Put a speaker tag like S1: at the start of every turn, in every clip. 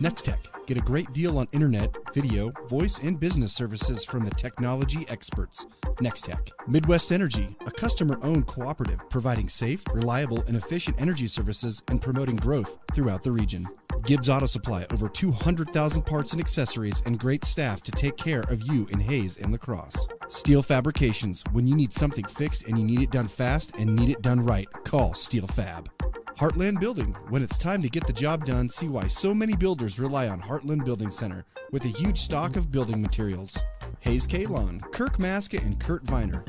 S1: Nextech. Get a great deal on internet, video, voice, and business services from the technology experts. Nextech. Midwest Energy, a customer-owned cooperative providing safe, reliable, and efficient energy services and promoting growth throughout the region. Gibbs Auto Supply, over 200,000 parts and accessories and great staff to take care of you in Hayes and La Crosse. Steel Fabrications, when you need something fixed and you need it done fast and need it done right, call Steel Fab. Heartland Building, when it's time to get the job done, see why so many builders rely on Heartland Building Center with a huge stock of building materials. Hayes Kalon, Kirk Maska, and Kurt Viner.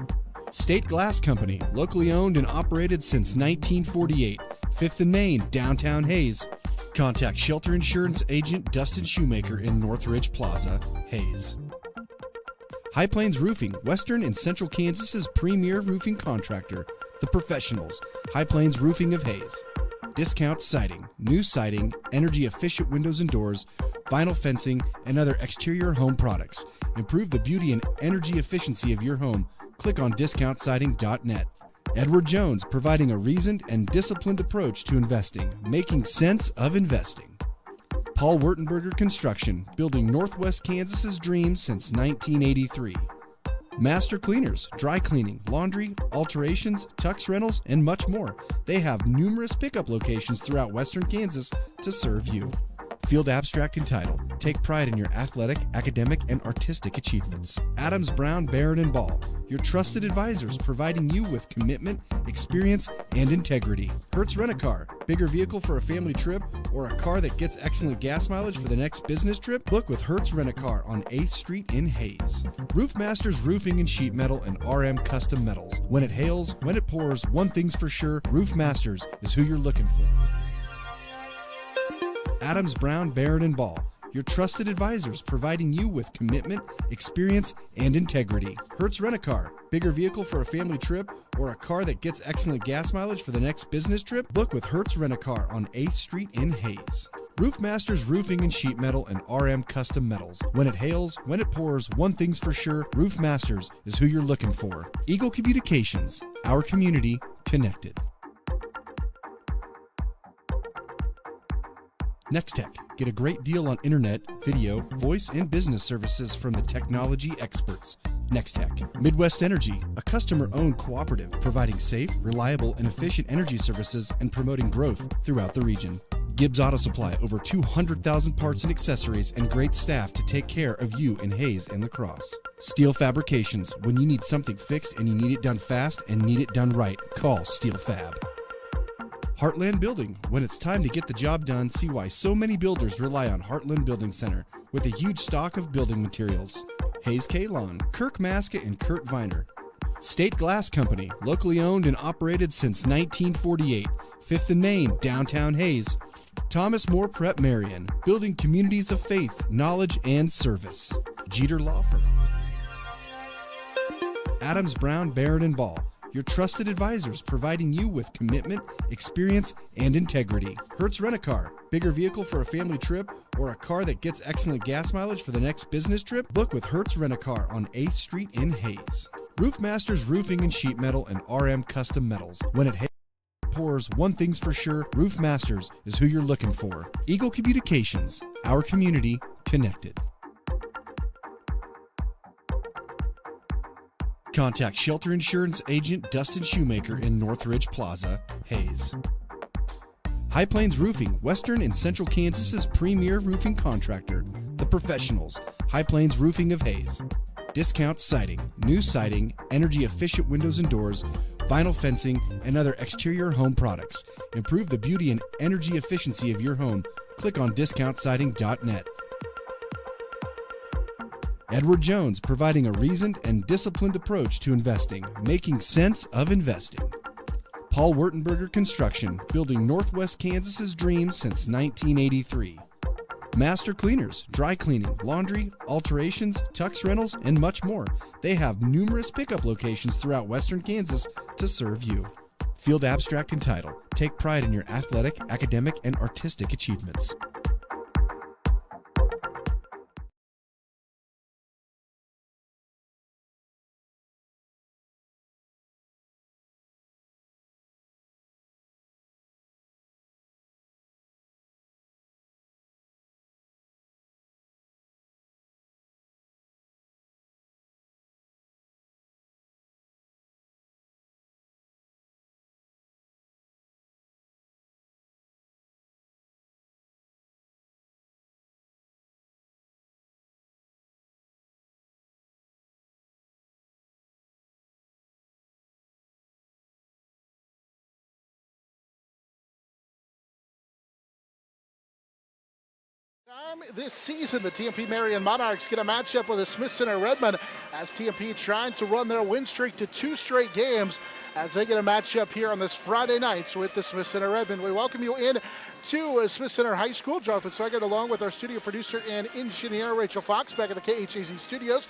S1: State Glass Company, locally owned and operated since 1948, 5th and Main, downtown Hayes. Contact Shelter Insurance Agent Dustin Shoemaker in Northridge Plaza, Hayes. High Plains Roofing, Western and Central Kansas's premier roofing contractor. The Professionals, High Plains Roofing of Hayes. Discount Siding, new siding, energy-efficient windows and doors, vinyl fencing, and other exterior home products. Improve the beauty and energy efficiency of your home. Click on discountsiding.net. Edward Jones, providing a reasoned and disciplined approach to investing, making sense of investing. Paul Wurtenberger Construction, building Northwest Kansas's dreams since 1983. Master Cleaners, dry cleaning, laundry, alterations, tux rentals, and much more. They have numerous pickup locations throughout Western Kansas to serve you. Field Abstract and Title. Take pride in your athletic, academic, and artistic achievements. Adams, Brown, Barrett & Ball, your trusted advisors providing you with commitment, experience, and integrity. Hertz Rent-A-Car, bigger vehicle for a family trip or a car that gets excellent gas mileage for the next business trip? Book with Hertz Rent-A-Car on 8th Street in Hayes. Roof Masters Roofing and Sheet Metal and RM Custom Metals. When it hails, when it pours, one thing's for sure, Roof Masters is who you're looking for. Adams, Brown, Barrett & Ball, your trusted advisors providing you with commitment, experience, and integrity. Hertz Rent-A-Car, bigger vehicle for a family trip or a car that gets excellent gas mileage for the next business trip? Book with Hertz Rent-A-Car on 8th Street in Hayes. Roof Masters Roofing and Sheet Metal and RM Custom Metals. When it hails, when it pours, one thing's for sure, Roof Masters is who you're looking for. Eagle Communications, our community connected. Nextech. Get a great deal on internet, video, voice, and business services from the technology experts. Nextech. Midwest Energy, a customer-owned cooperative providing safe, reliable, and efficient energy services and promoting growth throughout the region. Gibbs Auto Supply, over 200,000 parts and accessories and great staff to take care of you in Hayes and La Crosse. Steel Fabrications, when you need something fixed and you need it done fast and need it done right, call Steel Fab. Heartland Building, when it's time to get the job done, see why so many builders rely on Heartland Building Center with a huge stock of building materials. Hayes Kalon, Kirk Maska, and Kurt Viner. State Glass Company, locally owned and operated since 1948, 5th and Main, downtown Hayes. Thomas More Prep Marian, building communities of faith, knowledge, and service. Jeter Law Firm. Adams, Brown, Barrett & Ball, your trusted advisors providing you with commitment, experience, and integrity. Hertz Rent-A-Car, bigger vehicle for a family trip or a car that gets excellent gas mileage for the next business trip? Book with Hertz Rent-A-Car on 8th Street in Hayes. Roof Masters Roofing and Sheet Metal and RM Custom Metals. When it pours, one thing's for sure, Roof Masters is who you're looking for. Eagle Communications, our community connected. Contact Shelter Insurance Agent Dustin Shoemaker in Northridge Plaza, Hayes. High Plains Roofing, Western and Central Kansas's premier roofing contractor. The Professionals, High Plains Roofing of Hayes. Discount Siding, new siding, energy-efficient windows and doors, vinyl fencing, and other exterior home products. Improve the beauty and energy efficiency of your home. Click on discountsiding.net. Edward Jones, providing a reasoned and disciplined approach to investing, making sense of investing. Paul Wurtenberger Construction, building Northwest Kansas's dreams since 1983. Master Cleaners, dry cleaning, laundry, alterations, tux rentals, and much more. They have numerous pickup locations throughout Western Kansas to serve you. Field Abstract and Title. Take pride in your athletic, academic, and artistic achievements.
S2: This season, the TMP-Marian Monarchs get a matchup with the Smith Center Redmen as TMP trying to run their win streak to 2 straight games as they get a matchup here on this Friday night with the Smith Center Redmen. We welcome you in to Smith Center High School. Jonathan Swigert along with our studio producer and engineer Rachel Fox back at the KHAZ studios,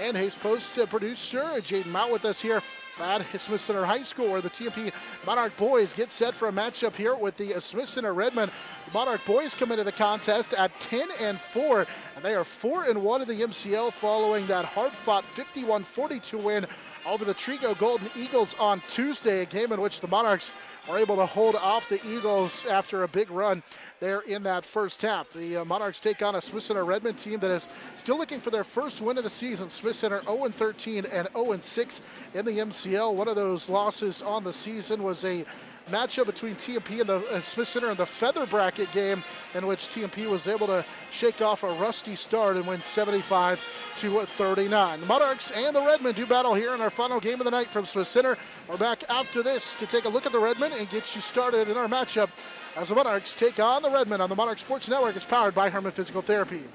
S2: and Hayes Post producer Jaden Mount with us here at Smith Center High School, where the TMP Monarch boys get set for a matchup here with the Smith Center Redmen. The Monarch boys come into the contest at 10-4, and they are 4-1 in the MCL following that hard-fought 51-42 win over the Trigo Golden Eagles on Tuesday, a game in which the Monarchs were able to hold off the Eagles after a big run there in that first half. The Monarchs take on a Smith Center Redmen team that is still looking for their first win of the season. Smith Center 0-13 and 0-6 in the MCL. One of those losses on the season was a matchup between TMP and the Smith Center in the feather bracket game, in which TMP was able to shake off a rusty start and win 75-39. The Monarchs and the Redmen do battle here in our final game of the night from Smith Center. We're back after this to take a look at the Redmen and get you started in our matchup as the Monarchs take on the Redmen on the Monarch Sports Network. It's powered by Herman Physical Therapy.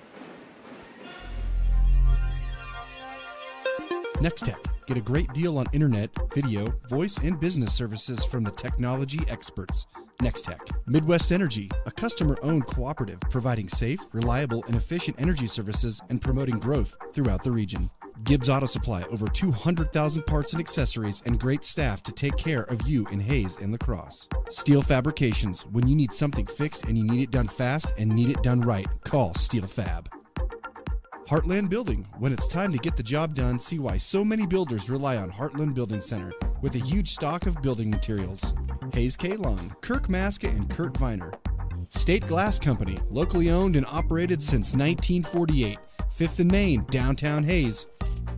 S1: Next Tech. Get a great deal on internet, video, voice, and business services from the technology experts. Next Tech. Midwest Energy, a customer-owned cooperative providing safe, reliable, and efficient energy services and promoting growth throughout the region. Gibbs Auto Supply, over 200,000 parts and accessories and great staff to take care of you in Hayes and La Crosse. Steel Fabrications, when you need something fixed and you need it done fast and need it done right, call Steel Fab. Heartland Building. When it's time to get the job done, see why so many builders rely on Heartland Building Center with a huge stock of building materials. Hayes K-Long, Kirk Maska, and Kurt Viner. State Glass Company, locally owned and operated since 1948. 5th and Main, downtown Hayes.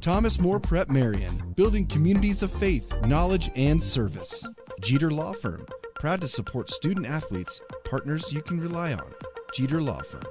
S1: Thomas More Prep Marian, building communities of faith, knowledge, and service. Jeter Law Firm, proud to support student athletes, partners you can rely on. Jeter Law Firm.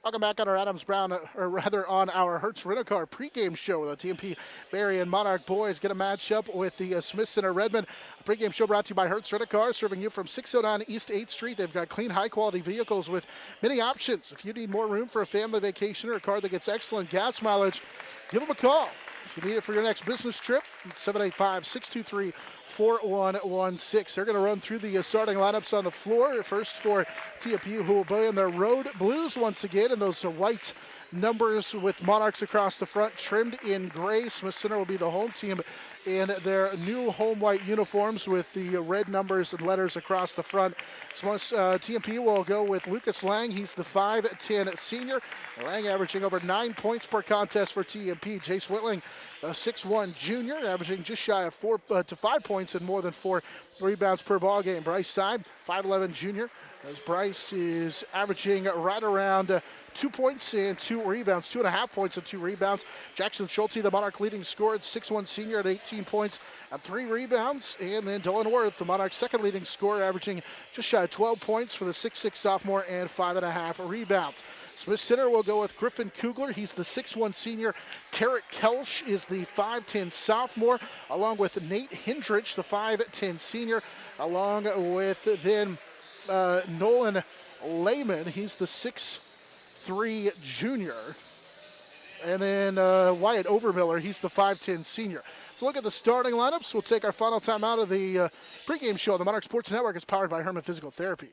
S2: Welcome back on our on our Hertz Rent-A-Car pregame show. The TMP-Marian Monarch boys get a matchup with the Smith Center Redmen. A pregame show brought to you by Hertz Rent-A-Car, serving you from 609 East 8th Street. They've got clean, high-quality vehicles with many options. If you need more room for a family vacation or a car that gets excellent gas mileage, give them a call. If you need it for your next business trip, 785-623-4116. They're going to run through the starting lineups on the floor. First for TMP, who will play in their road blues once again, and those white numbers with Monarchs across the front trimmed in gray. Smith Center will be the home team in their new home white uniforms with the red numbers and letters across the front. So TMP will go with Lucas Lang. He's the 5'10 senior. Lang averaging over 9 points per contest for TMP. Jace Whitling, a 6'1 junior, averaging just shy of 4 to 5 points and more than 4 rebounds per ball game. Bryce Syme, 5'11 junior, as Bryce is averaging right around 2 points and 2 rebounds, 2.5 points and 2 rebounds. Jackson Schulte, the Monarch leading scorer, 6'1 senior at 18 points and 3 rebounds. And then Dylan Worth, the Monarch second leading scorer, averaging just shy of 12 points for the 6'6 sophomore and 5.5 rebounds. Smith Center will go with Griffin Kugler. He's the 6'1 senior. Tarek Kelsch is the 5'10 sophomore, along with Nate Hendrich, the 5'10 senior, along with then Nolan Lehman. He's the 6'3 junior. And then Wyatt Overmiller, he's the 5'10 senior. So look at the starting lineups. We'll take our final time out of the pregame show. The Monarch Sports Network is powered by Herman Physical Therapy.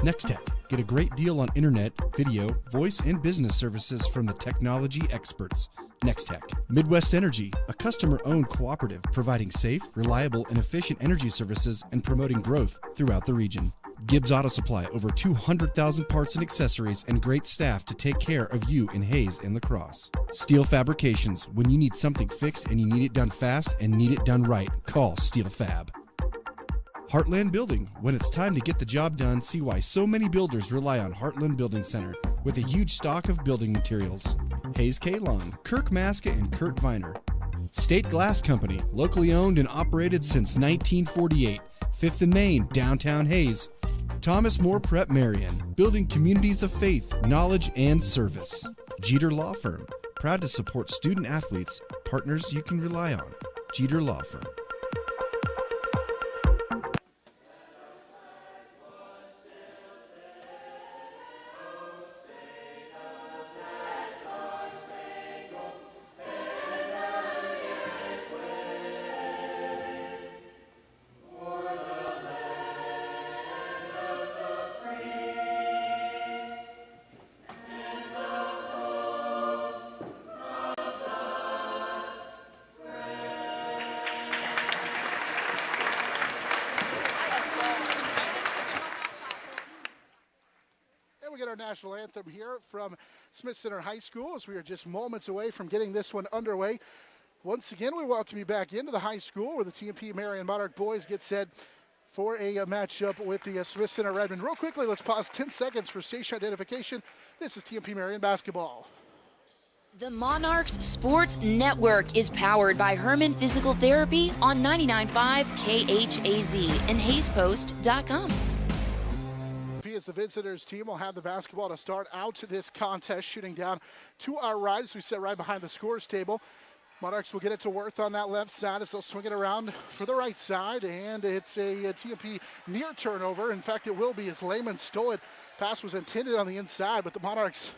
S1: Next Tech. Get a great deal on internet, video, voice, and business services from the technology experts. Next Tech. Midwest Energy, a customer-owned cooperative providing safe, reliable, and efficient energy services and promoting growth throughout the region. Gibbs Auto Supply, over 200,000 parts and accessories and great staff to take care of you in Hayes and La Crosse. Steel Fabrications, when you need something fixed and you need it done fast and need it done right, call Steel Fab. Heartland Building. When it's time to get the job done, see why so many builders rely on Heartland Building Center with a huge stock of building materials. Hayes K-Long, Kirk Maska, and Kurt Viner. State Glass Company, locally owned and operated since 1948. 5th and Main, downtown Hayes. Thomas More Prep Marian, building communities of faith, knowledge, and service. Jeter Law Firm, proud to support student athletes, partners you can rely on. Jeter Law Firm.
S2: our national anthem here from Smith Center High School as we are just moments away from getting this one underway. Once again, we welcome you back into the high school where the TMP-Marian Monarch boys get set for a matchup with the Smith Center Redmen. Real quickly, let's pause 10 seconds for station identification. This is TMP-Marian basketball.
S3: The Monarchs Sports Network is powered by Herman Physical Therapy on 99.5 KHAZ and HaysPost.com.
S2: As the visitors team will have the basketball to start out this contest, shooting down to our right as we sit right behind the scores table. Monarchs will get it to Worth on that left side as they'll swing it around for the right side, and it's a TMP near turnover. In fact, it will be as Lehman stole it. Pass was intended on the inside, but the Monarchs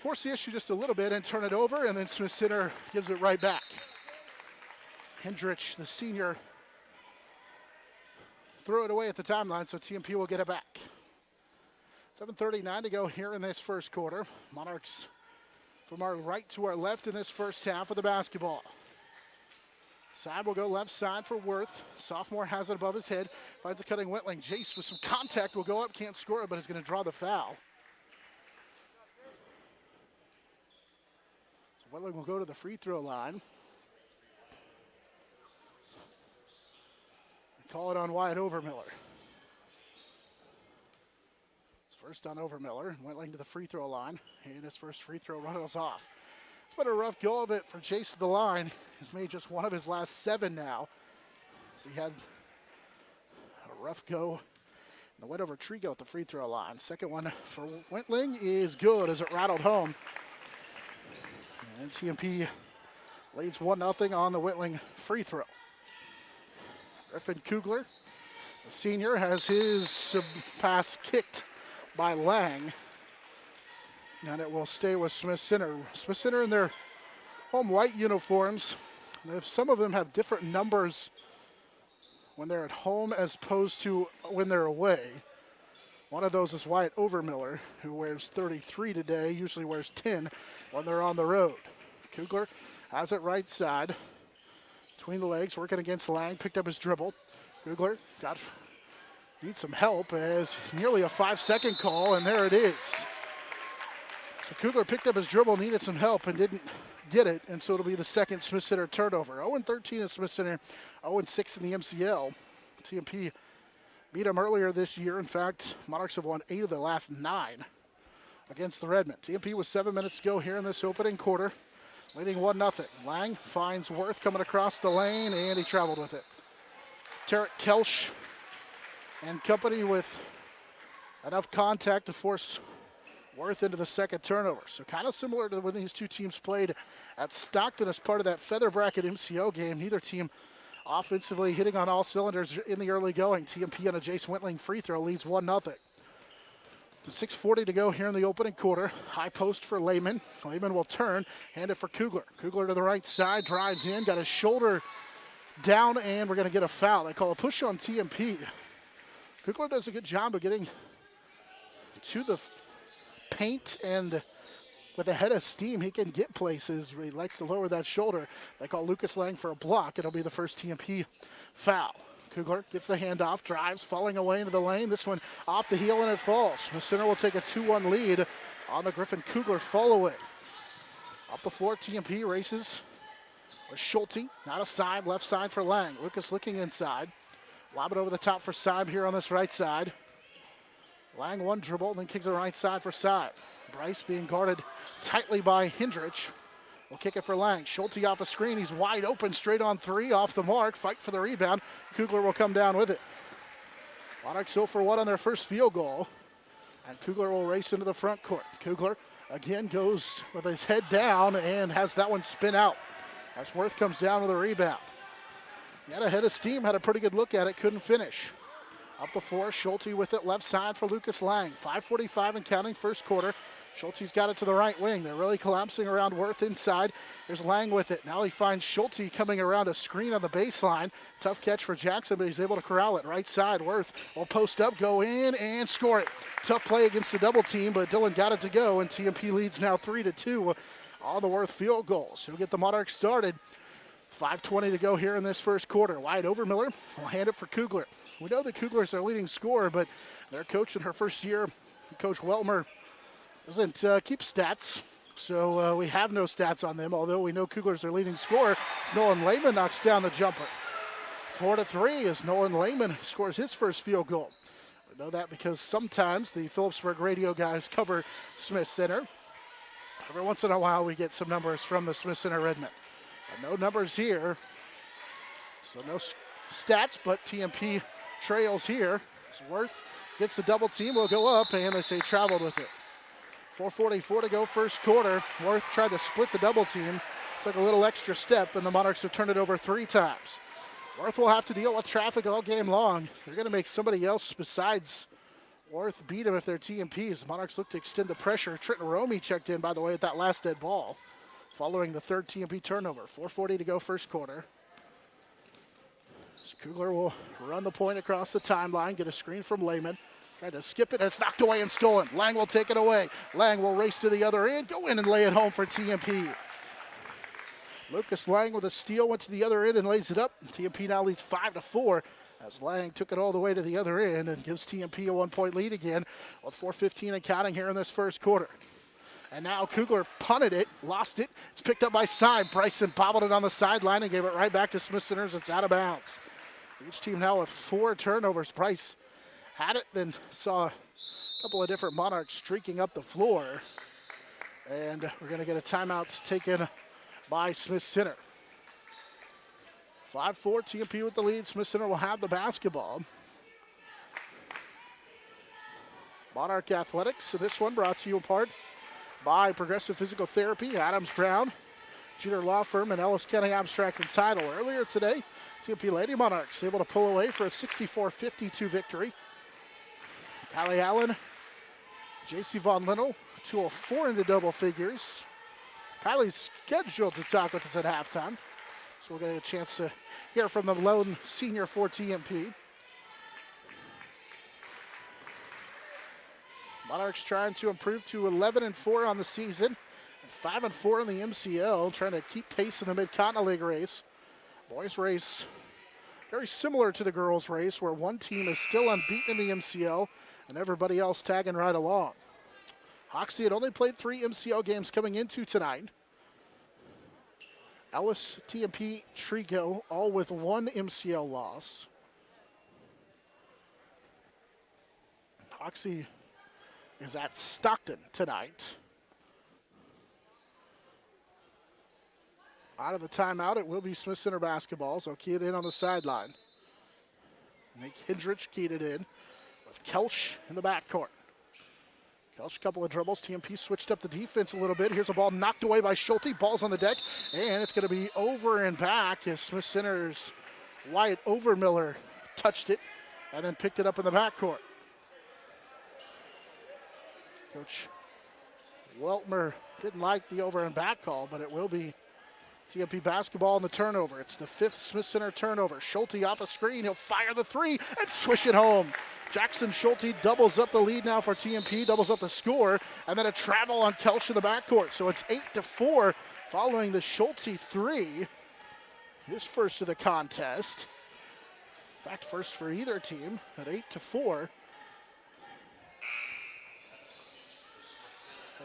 S2: force the issue just a little bit and turn it over, and then Smith Center gives it right back. Hendrich, the senior, threw it away at the timeline, so TMP will get it back. 7:39 to go here in this first quarter. Monarchs from our right to our left in this first half of the basketball. Side will go left side for Worth. Sophomore has it above his head. Finds a cutting Whitling. Jace with some contact will go up. Can't score it, but is going to draw the foul. So Whitling will go to the free throw line. Call it on Wyatt Overmiller. First on Overmiller, Whitling to the free throw line, and his first free throw runnels off. It's been a rough go of it for Chase at the line. He's made just one of his last 7 now. So he had a rough go. And the win over Trigo at the free throw line. Second one for Whitling is good as it rattled home. And TMP leads 1-0 on the Whitling free throw. Griffin Kugler, the senior, has his pass kicked by Lang, and it will stay with Smith Center. Smith Center in their home white uniforms. Some of them have different numbers when they're at home as opposed to when they're away. One of those is Wyatt Overmiller, who wears 33 today, usually wears 10 when they're on the road. Kugler has it right side, between the legs, working against Lang, picked up his dribble. Kugler needs some help as nearly a 5-second call, and there it is. So Kugler picked up his dribble, needed some help, and didn't get it, and so it'll be the second Smith Center turnover. 0-13 at Smith Center, 0-6 in the MCL. TMP beat them earlier this year. In fact, Monarchs have won 8 of the last 9 against the Redmen. TMP with 7 minutes to go here in this opening quarter, leading 1-0. Lang finds Worth coming across the lane, and he traveled with it. Tarek Kelsch and company with enough contact to force Worth into the second turnover. So kind of similar to when these two teams played at Stockton as part of that feather bracket MCO game. Neither team offensively hitting on all cylinders in the early going. TMP on a Jace Whitling free throw leads 1-0. 6:40 to go here in the opening quarter. High post for Lehman. Lehman will turn, hand it for Kugler. Kugler to the right side, drives in, got his shoulder down, and we're going to get a foul. They call a push on TMP. Kugler does a good job of getting to the paint, and with a head of steam, he can get places. He likes to lower that shoulder. They call Lucas Lang for a block. It'll be the first TMP foul. Kugler gets the handoff, drives, falling away into the lane. This one off the heel, and it falls. The Center will take a 2-1 lead on the Griffin Kugler fall away. Up the floor, TMP races with Schulte. Not a side, left side for Lang. Lucas looking inside. Lob it over the top for Saib here on this right side. Lang one dribble, then kicks it right side for Saib. Bryce being guarded tightly by Hendrich. Will kick it for Lang. Schulte off a screen. He's wide open, straight on 3, off the mark. Fight for the rebound. Kugler will come down with it. Monarchs 0 for 1 on their first field goal. And Kugler will race into the front court. Kugler again goes with his head down and has that one spin out as Worth comes down with a rebound. He had a head of steam, had a pretty good look at it, couldn't finish. Up the floor, Schulte with it left side for Lucas Lang. 5:45 and counting first quarter. Schulte's got it to the right wing. They're really collapsing around Worth inside. There's Lang with it. Now he finds Schulte coming around a screen on the baseline. Tough catch for Jackson, but he's able to corral it. Right side, Worth will post up, go in, and score it. Tough play against the double team, but Dillon got it to go, and TMP leads now 3-2 on the Worth field goals. He'll get the Monarchs started. 5:20 to go here in this first quarter. Wyatt Overmiller will hand it for Kugler. We know that Kugler's their leading scorer, but their coach in her first year Coach Weltmer doesn't keep stats, so we have no stats on them, although we know Couglers are leading scorer. Nolan Lehman knocks down the jumper. 4-3 as Nolan Lehman scores his first field goal. We know that because sometimes the Phillipsburg radio guys cover Smith Center. Every once in a while we get some numbers from the Smith Center Redmen. No numbers here, so no stats, but TMP trails here. Worth gets the double team, will go up, and they say traveled with it. 4:44 to go, first quarter. Worth tried to split the double team, took a little extra step, and the Monarchs have turned it over 3 times. Worth will have to deal with traffic all game long. They're going to make somebody else besides Worth beat him if they're TMPs. The Monarchs look to extend the pressure. Trenton Romey checked in, by the way, at that last dead ball, following the third TMP turnover. 4:40 to go, first quarter. Kugler will run the point across the timeline, get a screen from Lehman. Tried to skip it, and it's knocked away and stolen. Lang will take it away. Lang will race to the other end, go in and lay it home for TMP. Lucas Lang with a steal, went to the other end and lays it up. TMP now leads 5-4 as Lang took it all the way to the other end and gives TMP a 1-point lead again with 4:15 and counting here in this first quarter. And now Kugler punted it, lost it. It's picked up by Side. Bryson bobbled it on the sideline and gave it right back to Smith Center as it's out of bounds. Each team now with 4 turnovers. Price had it, then saw a couple of different Monarchs streaking up the floor. And we're going to get a timeout taken by Smith Center. 5-4, TMP with the lead. Smith Center will have the basketball. Monarch Athletics, so this one brought to you in part by Progressive Physical Therapy, Adams Brown, Jeter Law Firm, and Ellis County Abstract and Title. Earlier today, TMP Lady Monarchs able to pull away for a 64-52 victory. Callie Allen, JC Von Linnell, 204 into double figures. Kylie's scheduled to talk with us at halftime, so we'll get a chance to hear from the lone senior for TMP. Monarchs trying to improve to 11-4 on the season, and 5-4 in the MCL, trying to keep pace in the Mid-Continent League race. Boys race very similar to the girls race, where one team is still unbeaten in the MCL and everybody else tagging right along. Hoxie had only played 3 MCL games coming into tonight. Ellis, TMP, Trigo, all with 1 MCL loss. Hoxie is at Stockton tonight. Out of the timeout, it will be Smith Center basketball, so key it in on the sideline. Nick Hendrich keyed it in with Kelch in the backcourt. Kelch, couple of dribbles. TMP switched up the defense a little bit. Here's a ball knocked away by Schulte. Ball's on the deck, and it's going to be over and back as Smith Center's Wyatt Overmiller touched it and then picked it up in the backcourt. Coach Weltmer didn't like the over and back call, but it will be TMP basketball on the turnover. It's the 5th Smith Center turnover. Schulte off a screen. He'll fire the 3 and swish it home. Jackson Schulte doubles up the lead now for TMP, doubles up the score, and then a travel on Kelch in the backcourt. So it's 8-4 following the Schulte 3. His first of the contest. In fact, first for either team at 8-4.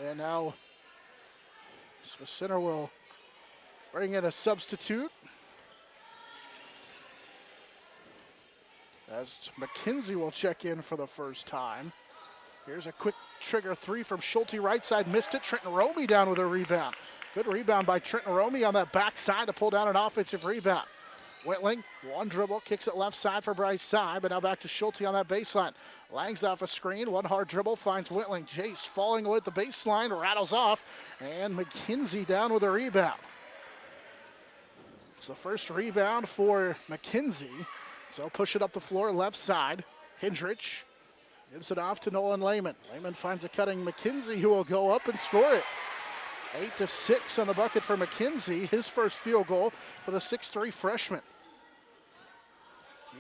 S2: And now Smith Center will bring in a substitute as McKenzie will check in for the first time. Here's a quick trigger 3 from Schulte, right side, missed it. Trenton Romey down with a rebound. Good rebound by Trenton Romey on that backside to pull down an offensive rebound. Whitling, one dribble, kicks it left side for Bryce Side, but now back to Schulte on that baseline. Lang's off a screen, one hard dribble, finds Whitling. Jace falling away at the baseline, rattles off, and McKenzie down with a rebound. It's the first rebound for McKenzie, so push it up the floor left side. Hendrich gives it off to Nolan Lehman. Lehman finds a cutting McKenzie, who will go up and score it. 8-6 on the bucket for McKenzie, his first field goal for the 6'3 freshman.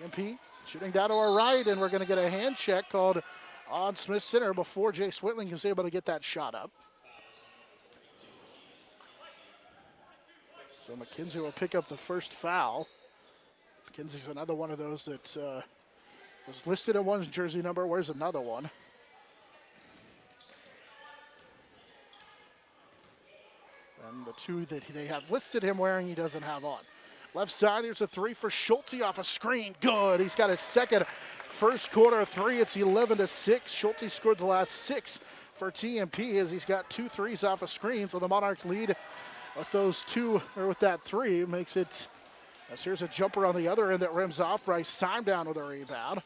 S2: TMP shooting down to our right, and we're going to get a hand check called on Smith Center before Jace Whitling was able to get that shot up. So McKenzie will pick up the first foul. McKenzie's another one of those that was listed in one's jersey number. Where's another one? And the two that they have listed him wearing, he doesn't have on. Left side, here's a three for Schulte off a screen. Good. He's got his second first quarter three. It's 11-6. Schulte scored the last 6 for TMP as he's got 2 threes off a screen. So the Monarchs lead with those 2, or with that 3, makes it, as here's a jumper on the other end that rims off. Bryce Syme down with a rebound.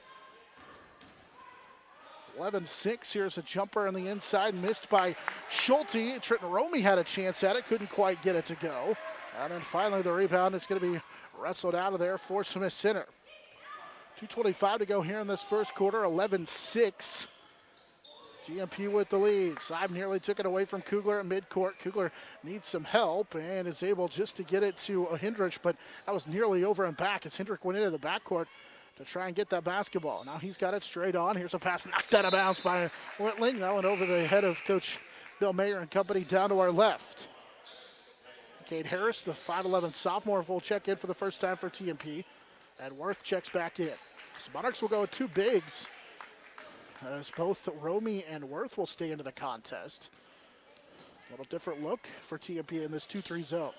S2: 11-6. Here's a jumper on the inside, missed by Schulte. Trenton Romey had a chance at it, couldn't quite get it to go. And then finally the rebound is going to be wrestled out of there for Smith Center. 2:25 to go here in this first quarter, 11-6. TMP with the lead. Syme nearly took it away from Kugler at midcourt. Kugler needs some help and is able just to get it to Hendrich, but that was nearly over and back as Hendrich went into the backcourt to try and get that basketball. Now he's got it straight on. Here's a pass knocked out of bounds by Wentling. That went over the head of Coach Bill Mayer and company down to our left. Cade Harris, the 5'11 sophomore, will check in for the first time for TMP. And Worth checks back in. So Monarchs will go with 2 bigs as both Romey and Worth will stay into the contest. A little different look for TMP in this 2-3 zone.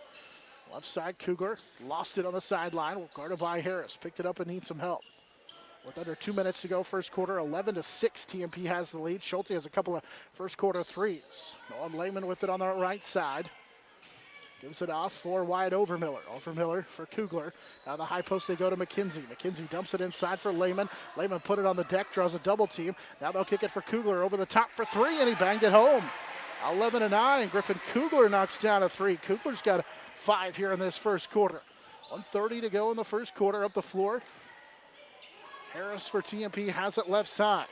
S2: Left side, Kugler lost it on the sideline. Guarded by Harris. Picked it up and needs some help. With under 2 minutes to go, first quarter, 11-6. TMP has the lead. Schulte has a couple of first quarter threes. Nolan Lehman with it on the right side. Gives it off for Wyatt Overmiller. Overmiller for Kugler. Now the high post, they go to McKenzie. McKenzie dumps it inside for Lehman. Lehman put it on the deck, draws a double team. Now they'll kick it for Kugler over the top for 3, and he banged it home. 11-9. Griffin Kugler knocks down a 3. Kugler's got 5 here in this first quarter. 1:30 to go in the first quarter. Up the floor. Harris for TMP has it left side.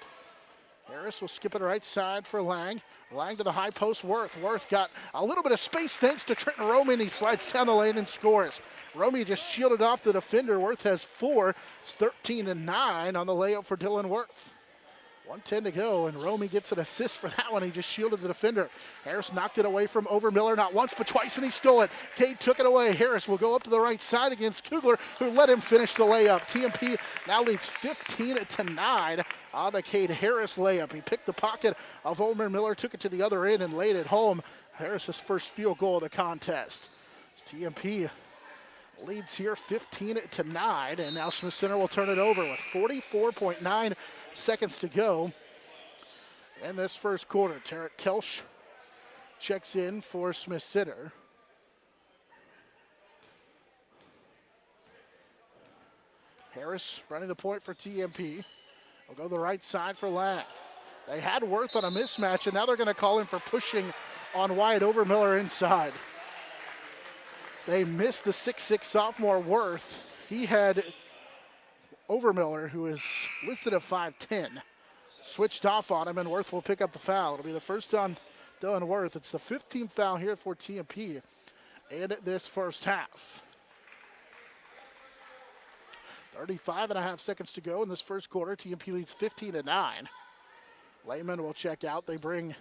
S2: Harris will skip it right side for Lang. Lang to the high post, Worth. Worth got a little bit of space thanks to Trenton Romey, and he slides down the lane and scores. Romey just shielded off the defender. Worth has 4. It's 13-9 on the layup for Dylan Worth. 1:10 to go, and Romey gets an assist for that one. He just shielded the defender. Harris knocked it away from Overmiller, not once but twice, and he stole it. Cade took it away. Harris will go up to the right side against Kugler, who let him finish the layup. TMP now leads 15-9 on the Cade Harris layup. He picked the pocket of Overmiller, took it to the other end, and laid it home. Harris's first field goal of the contest. TMP leads here 15-9, and now Smith Center will turn it over with 44.9 seconds to go in this first quarter. Tarek Kelsch checks in for Smith Center. Harris running the point for TMP. Will go the right side for Lang. They had Worth on a mismatch, and now they're going to call him for pushing on Wyatt Overmiller inside. They missed the 6'6 sophomore Worth. He had Overmiller, who is listed at 5'10", switched off on him, and Worth will pick up the foul. It'll be the first on Dylan Worth. It's the 15th foul here for TMP in this first half. 35.5 seconds to go in this first quarter. TMP leads 15-9. Lehman will check out. They bring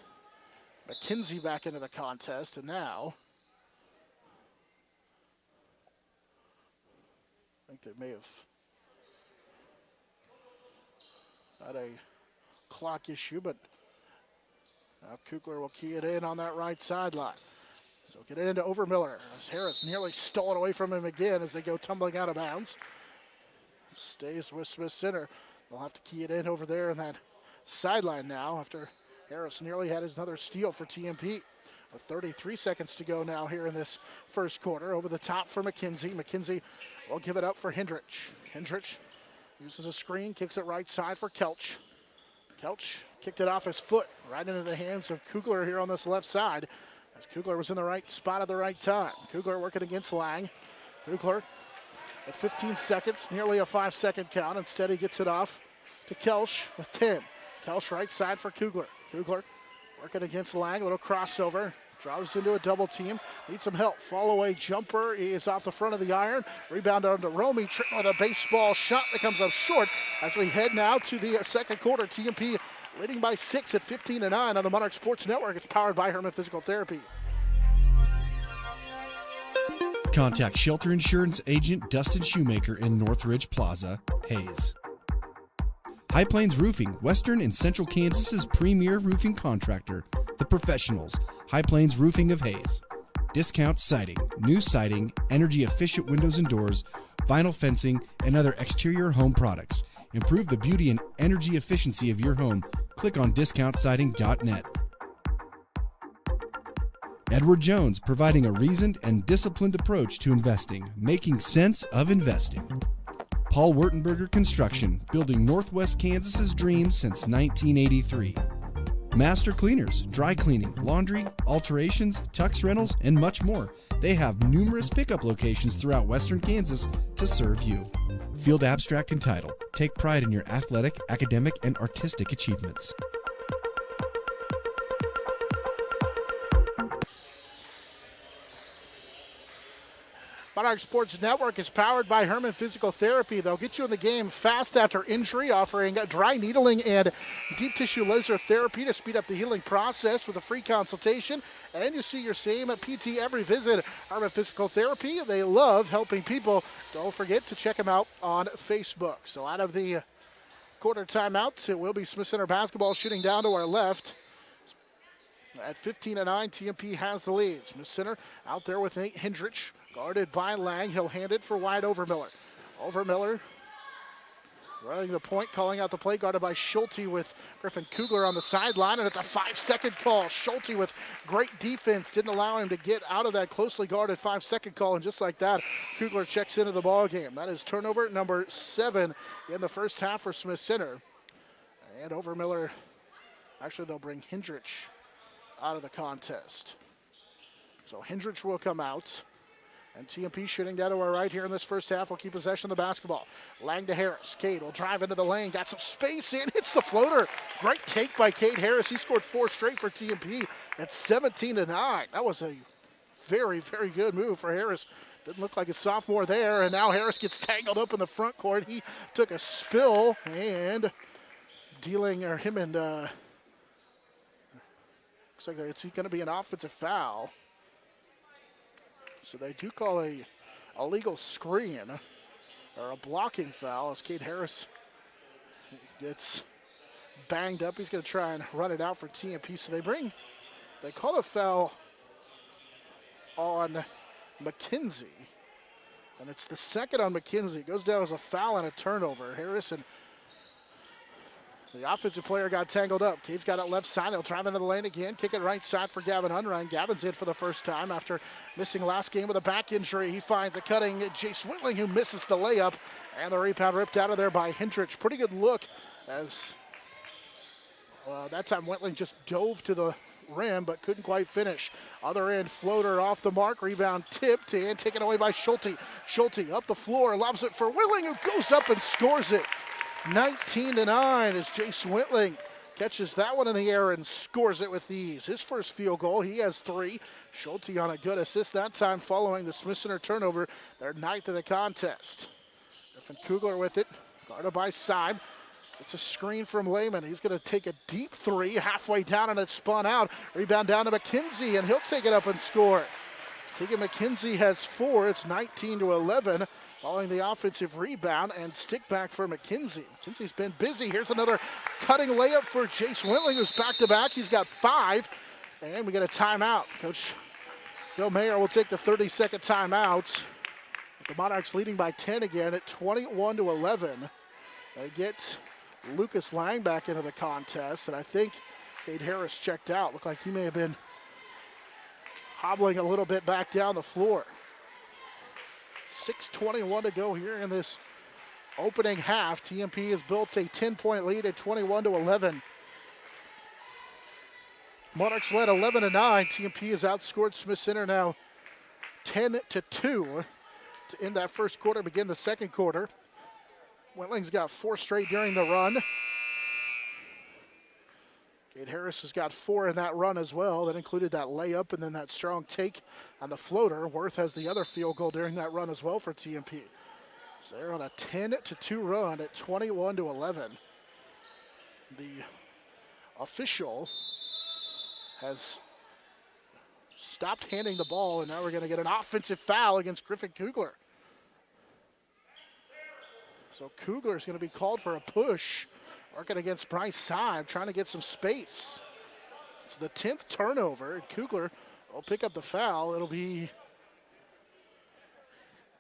S2: McKenzie back into the contest, and now I think they may have had a clock issue, but now Kugler will key it in on that right sideline. So get it into Overmiller as Harris nearly stole it away from him again as they go tumbling out of bounds. Stays with Smith Center. They'll have to key it in over there in that sideline now after Harris nearly had another steal for TMP. With 33 seconds to go now here in this first quarter. Over the top for McKenzie. McKenzie will give it up for Hendrich. Hendrich uses a screen, kicks it right side for Kelch. Kelch kicked it off his foot right into the hands of Kugler here on this left side, as Kugler was in the right spot at the right time. Kugler working against Lang. Kugler at 15 seconds, nearly a 5-second count. Instead, he gets it off to Kelch with 10. Kelch right side for Kugler. Kugler working against Lang, a little crossover. Drives into a double team. Needs some help. Fall away jumper. He is off the front of the iron. Rebound onto Romey. Trenton with a baseball shot that comes up short as we head now to the second quarter. TMP leading by 6 at 15-9 on the Monarch Sports Network. It's powered by Herman Physical Therapy.
S1: Contact Shelter Insurance Agent Dustin Shoemaker in Northridge Plaza, Hayes. High Plains Roofing, Western and Central Kansas's premier roofing contractor. The Professionals, High Plains Roofing of Hayes. Discount Siding, new siding, energy-efficient windows and doors, vinyl fencing, and other exterior home products. Improve the beauty and energy efficiency of your home. Click on discountsiding.net. Edward Jones, providing a reasoned and disciplined approach to investing, making sense of investing. Paul Wurtenberger Construction, building Northwest Kansas's dreams since 1983. Master Cleaners, dry cleaning, laundry, alterations, tux rentals, and much more. They have numerous pickup locations throughout western Kansas to serve you. Field Abstract and Title. Take pride in your athletic, academic, and artistic achievements.
S2: Monarch Sports Network is powered by Herman Physical Therapy. They'll get you in the game fast after injury, offering dry needling and deep tissue laser therapy to speed up the healing process with a free consultation. And you see your same PT every visit. Herman Physical Therapy, they love helping people. Don't forget to check them out on Facebook. So out of the quarter timeout, it will be Smith Center basketball shooting down to our left. At 15-9, TMP has the lead. Smith Center out there with Nate Hendrich. Guarded by Lang. He'll hand it for wide Overmiller. Overmiller running the point, calling out the play, guarded by Schulte with Griffin Kugler on the sideline, and it's a 5-second call. Schulte with great defense didn't allow him to get out of that closely guarded 5-second call, and just like that, Kugler checks into the ball game. That is turnover number 7 in the first half for Smith Center. And Overmiller, actually they'll bring Hendrich out of the contest. So Hendrich will come out. And TMP shooting down to our right here in this first half will keep possession of the basketball. Lang to Harris. Cade will drive into the lane. Got some space in. Hits the floater. Great take by Cade Harris. He scored 4 straight for TMP at 17-9. That was a very, very good move for Harris. Didn't look like a sophomore there. And now Harris gets tangled up in the front court. He took a spill and him and looks like it's going to be an offensive foul. So they do call a illegal screen or a blocking foul as Cade Harris gets banged up. He's going to try and run it out for TMP. So they call a foul on McKenzie. And it's the second on McKenzie. It goes down as a foul and a turnover. Harrison, the offensive player, got tangled up. Cade's got it left side. He'll drive into the lane again. Kick it right side for Gavin Unrein. Gavin's in for the first time after missing last game with a back injury. He finds a cutting Jace Whitling, who misses the layup. And the rebound ripped out of there by Hendrich. Pretty good look as that time Whitling just dove to the rim but couldn't quite finish. Other end floater off the mark. Rebound tipped and taken away by Schulte. Schulte up the floor. Lobs it for Whitling, who goes up and scores it. 19-9 as Jace Whitling catches that one in the air and scores it with ease. His first field goal, he has 3. Schulte on a good assist that time following the Smith Center turnover, their 9th of the contest. Griffin Kugler with it, guarded by Seib. It's a screen from Lehman. He's going to take a deep 3, halfway down, and it's spun out. Rebound down to McKenzie, and he'll take it up and score. Keegan McKenzie has 4. It's 19-11. Following the offensive rebound and stick back for McKenzie. McKenzie's been busy. Here's another cutting layup for Jace Whitling, who's back-to-back. He's got 5, and we get a timeout. Coach Bill Mayer will take the 30-second timeout. With the Monarchs leading by 10 again at 21-11. They get Lucas Lang back into the contest, and I think Cade Harris checked out. Looked like he may have been hobbling a little bit back down the floor. 6:21 to go here in this opening half. TMP has built a 10-point lead at 21-11. Monarchs led 11-9. TMP has outscored Smith Center now 10-2 to end that first quarter, begin the second quarter. Whitling's got 4 straight during the run. Cade Harris has got 4 in that run as well. That included that layup and then that strong take on the floater. Worth has the other field goal during that run as well for TMP. So they're on a 10-2 run at 21-11. The official has stopped handing the ball, and now we're going to get an offensive foul against Griffin Kugler. So Kugler's going to be called for a push. Working against Bryce Seib, trying to get some space. It's the 10th turnover. Kugler will pick up the foul. It'll be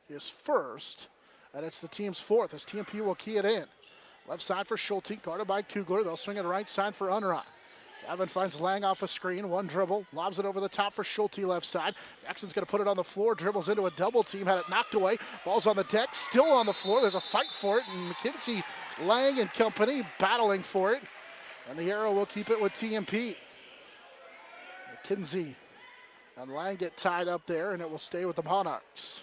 S2: his first, and it's the team's fourth as TMP will key it in. Left side for Schulte, guarded by Kugler. They'll swing it right side for Unruh. Gavin finds Lang off a screen, one dribble, lobs it over the top for Schulte left side. Jackson's going to put it on the floor, dribbles into a double team, had it knocked away. Ball's on the deck, still on the floor. There's a fight for it, and McKenzie, Lang, and company battling for it. And the arrow will keep it with TMP. McKenzie and Lang get tied up there, and it will stay with the Monarchs.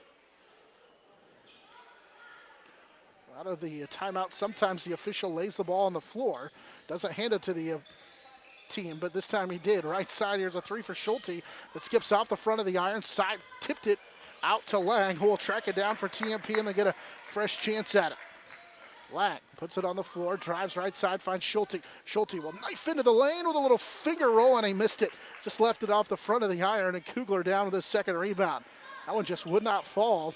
S2: Out of the timeout, sometimes the official lays the ball on the floor, doesn't hand it to the team, but this time he did. Right side, here's a three for Schulte that skips off the front of the iron. Side tipped it out to Lang, who will track it down for TMP, and they get a fresh chance at it. Lang puts it on the floor, drives right side, finds Schulte. Schulte will knife into the lane with a little finger roll, and he missed it. Just left it off the front of the iron, and Kugler down with his second rebound. That one just would not fall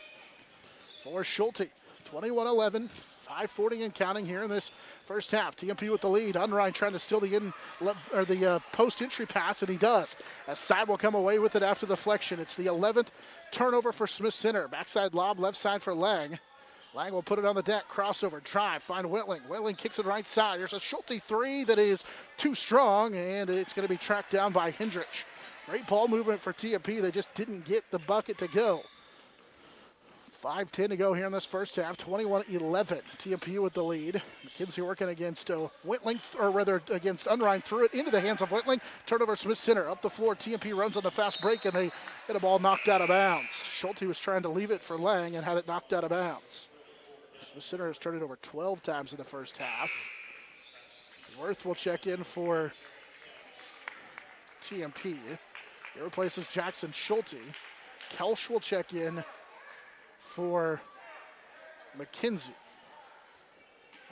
S2: for Schulte. 21-11, 5:40 and counting here in this first half. TMP with the lead. Unrein trying to steal the post entry pass, and he does. As Side will come away with it after the deflection. It's the 11th turnover for Smith Center. Backside lob, left side for Lang. Lang will put it on the deck, crossover, drive, find Whitling. Whitling kicks it right side. There's a Schulte three that is too strong, and it's going to be tracked down by Hendrich. Great ball movement for TMP. They just didn't get the bucket to go. 5:10 to go here in this first half. 21-11. TMP with the lead. McKenzie working against Whitling, or rather against Unrein. Threw it into the hands of Whitling. Turnover Smith Center. Up the floor. TMP runs on the fast break, and they get a ball knocked out of bounds. Schulte was trying to leave it for Lang and had it knocked out of bounds. Smith Center has turned it over 12 times in the first half. Worth will check in for TMP. He replaces Jackson Schulte. Kelsch will check in for McKenzie.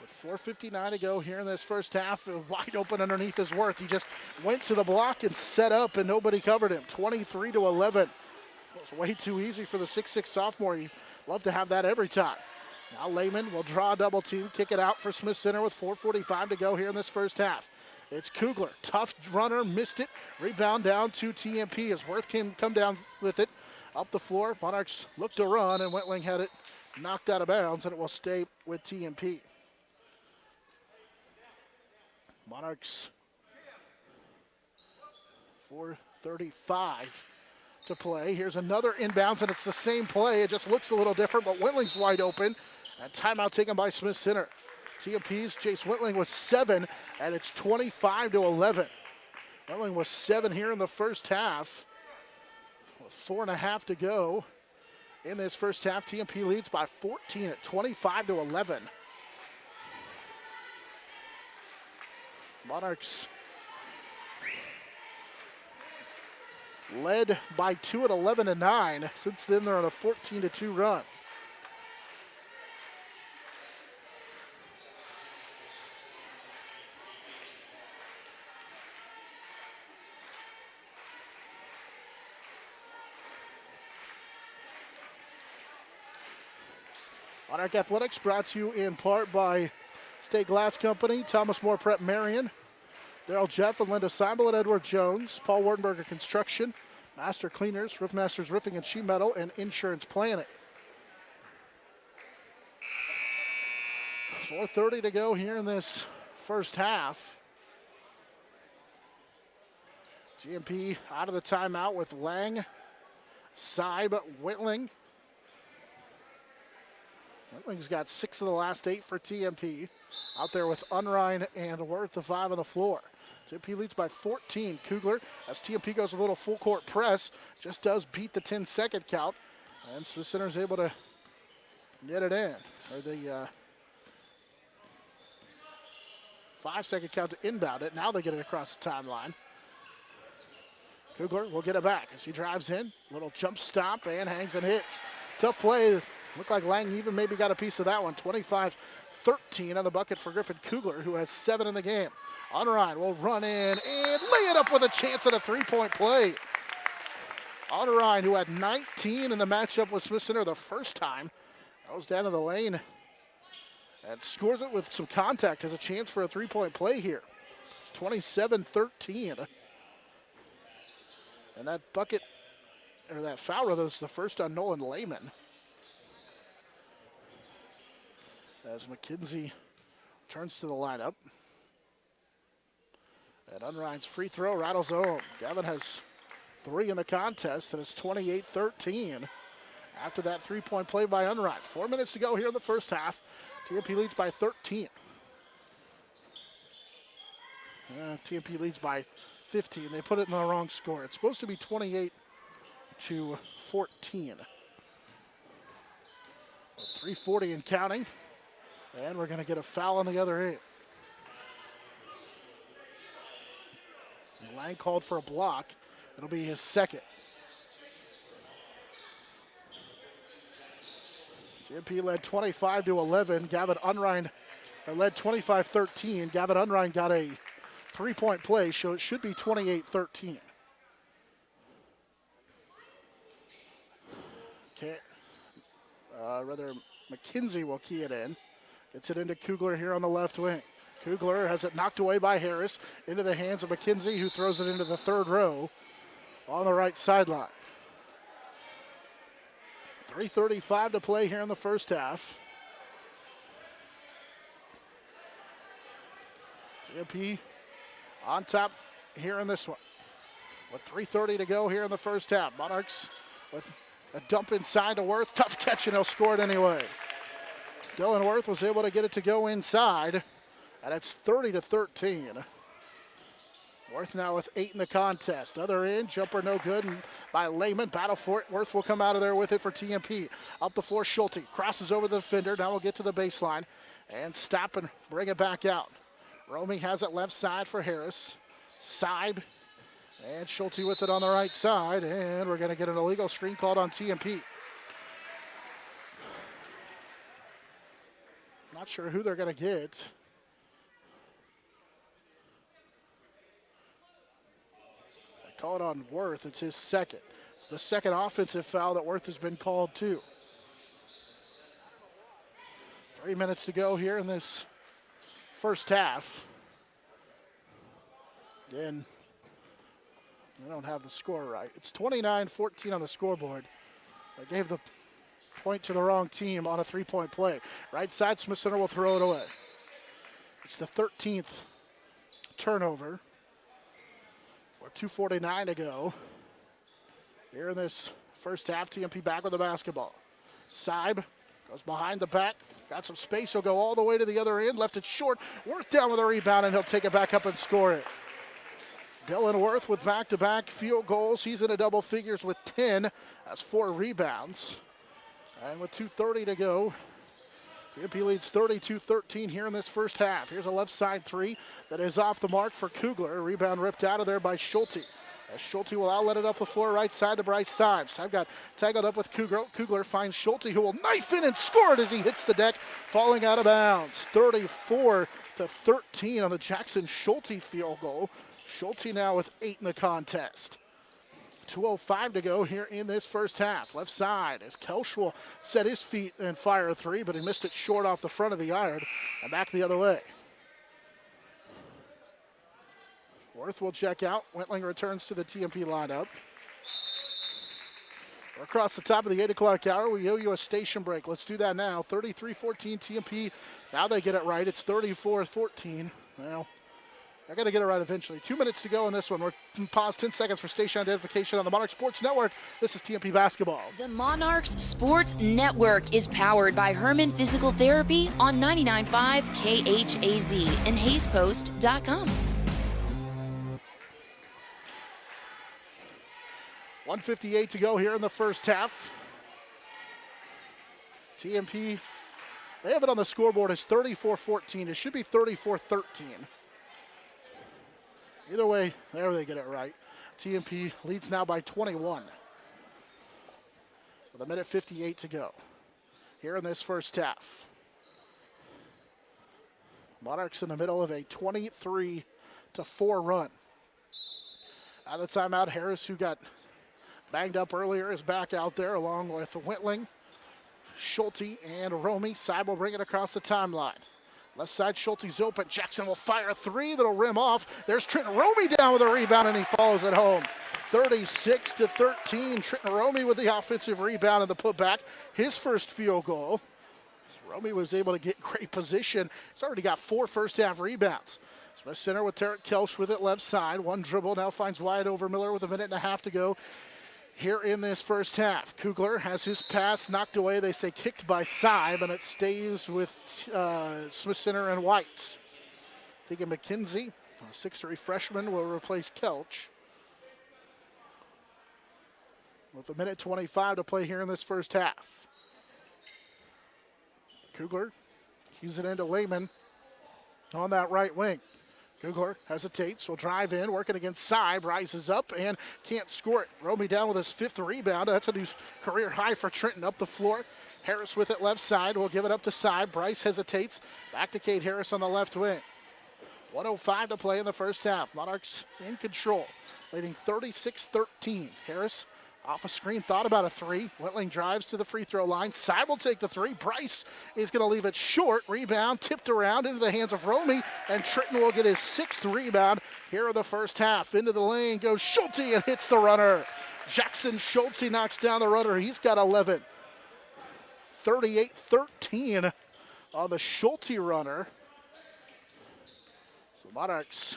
S2: With 4:59 to go here in this first half, wide open underneath is Worth. He just went to the block and set up, and nobody covered him. 23-11. It was way too easy for the 6'6 sophomore. You'd love to have that every time. Now Lehman will draw a double team, kick it out for Smith Center with 4:45 to go here in this first half. It's Kugler, tough runner, missed it. Rebound down to TMP as Worth can come down with it. Up the floor, Monarchs look to run, and Whitling had it knocked out of bounds, and it will stay with TMP. Monarchs 4:35 to play. Here's another inbounds, and it's the same play. It just looks a little different, but Whitling's wide open. And timeout taken by Smith Center. TMP's Chase Whitling with 7, and it's 25-11. Whitling was 7 here in the first half. With 4.5 to go in this first half, TMP leads by 14 at 25-11. Monarchs led by 2 at 11-9. Since then, they're on a 14-2 run. Monarch Athletics brought to you in part by State Glass Company, Thomas More Prep Marion, Daryl Jeff and Linda Seibel at Edward Jones, Paul Wartenberger Construction, Master Cleaners, Roof Masters Roofing and Sheet Metal, and Insurance Planning. 4:30 to go here in this first half. TMP out of the timeout with Lang, Seib, Whitling. Whitling's got 6 of the last 8 for TMP. Out there with Unrein and Worth, the 5 on the floor. TMP leads by 14. Kugler, as TMP goes a little full court press, just does beat the 10-second count. And Smith Center is able to get it in. Or the 5-second count to inbound it. Now they get it across the timeline. Kugler will get it back as he drives in. Little jump stop and hangs and hits. Tough play. Looked like Lang even maybe got a piece of that one. 25-13 on the bucket for Griffin Kugler, who has 7 in the game. Unrein will run in and lay it up with a chance at a 3-point play. Unrein, who had 19 in the matchup with Smith Center the first time, goes down to the lane and scores it with some contact. Has a chance for a 3-point play here. 27-13. And that bucket or that foul, rather, was the first on Nolan Lehman. As McKenzie turns to the lineup. And Unrein's free throw rattles home. Gavin has 3 in the contest, and it's 28-13 after that three-point play by Unrein. 4 minutes to go here in the first half. TMP leads by 13. TMP leads by 15. They put it in the wrong score. It's supposed to be 28-14. 3:40 and counting. And we're going to get a foul on the other end. Lang called for a block. It'll be his second. TMP led 25-11. Gavin Unrein led 25-13. Gavin Unrein got a three-point play, so it should be 28-13. Okay. McKenzie will key it in. Gets it into Kugler here on the left wing. Kugler has it knocked away by Harris into the hands of McKenzie, who throws it into the third row on the right sideline. 3:35 to play here in the first half. TMP on top here in this one. With 3:30 to go here in the first half. Monarchs with a dump inside to Worth. Tough catch, and he'll score it anyway. Dylan Worth was able to get it to go inside, and it's 30-13. Worth now with 8 in the contest. Other end, jumper no good by Lehman. Battle for it. Worth will come out of there with it for TMP. Up the floor, Schulte crosses over the defender. Now we'll get to the baseline and stop and bring it back out. Romy has it left side for Harris. Side, and Schulte with it on the right side, and we're going to get an illegal screen called on TMP. Not sure who they're going to get. They call it on Worth. It's his second. It's the second offensive foul that Worth has been called to. 3 minutes to go here in this first half. Again, I don't have the score right. It's 29-14 on the scoreboard. They gave the point to the wrong team on a three-point play. Right side, Smith Center will throw it away. It's the 13th turnover. With 2:49 to go. Here in this first half, TMP back with the basketball. Seib goes behind the back. Got some space. He'll go all the way to the other end. Left it short. Worth down with a rebound, and he'll take it back up and score it. Dylan Worth with back-to-back field goals. He's in a double figures with 10. That's 4 rebounds. And with 2:30 to go, TMP leads 32-13 here in this first half. Here's a left side three that is off the mark for Kugler. Rebound ripped out of there by Schulte. As Schulte will outlet it up the floor, right side to Bryce Simes. I've got tangled up with Kugler. Kugler finds Schulte, who will knife in and score it as he hits the deck, falling out of bounds. 34-13 on the Jackson Schulte field goal. Schulte now with 8 in the contest. 2:05 to go here in this first half. Left side as Kelsch will set his feet and fire a three, but he missed it short off the front of the iron and back the other way. Worth will check out. Wentling returns to the TMP lineup. We're across the top of the 8 o'clock hour. We owe you a station break. Let's do that now. 33-14 TMP. Now they get it right. It's 34-14. Well, I got to get it right eventually. 2 minutes to go in this one. We're pause 10 seconds for station identification on the Monarch Sports Network. This is TMP Basketball.
S3: The Monarchs Sports Network is powered by Herman Physical Therapy on 99.5 KHAZ and HaysPost.com.
S2: 1:58 to go here in the first half. TMP, they have it on the scoreboard as 34-14. It should be 34-13. Either way, there they get it right. TMP leads now by 21. With 1:58 to go here in this first half. Monarchs in the middle of a 23-4 run. Out of the timeout, Harris, who got banged up earlier, is back out there along with Wentling, Schulte, and Romy. Seib will bring it across the timeline. Left side, Schulte's open. Jackson will fire a three that'll rim off. There's Trenton Romy down with a rebound, and he follows it home. 36-13. Trenton Romey with the offensive rebound and the putback. His first field goal. Romey was able to get great position. He's already got 4 first-half rebounds. Smith Center with Tarek Kelch with it left side. One dribble, now finds Wyatt Overmiller with 1.5 minutes to go here in this first half. Kugler has his pass knocked away. They say kicked by Seib, and it stays with Smith Center and White. Tegan McKenzie, a 6'3" freshman, will replace Kelch. With 1:25 to play here in this first half. Kugler keys it into Lehman on that right wing. Kugler hesitates, will drive in, working against Seib, rises up and can't score it. Romey down with his 5th rebound. That's a new career high for Trenton up the floor. Harris with it left side, will give it up to Seib. Bryce hesitates, back to Kate Harris on the left wing. 1:05 to play in the first half. Monarchs in control, leading 36-13. Harris off a screen, thought about a 3. Wentling drives to the free throw line. Seib will take the 3. Bryce is going to leave it short. Rebound tipped around into the hands of Romey, and Trenton will get his 6th rebound here in the first half. Into the lane goes Schulte and hits the runner. Jackson Schulte knocks down the runner. He's got 11. 38-13 on the Schulte runner. So the Monarchs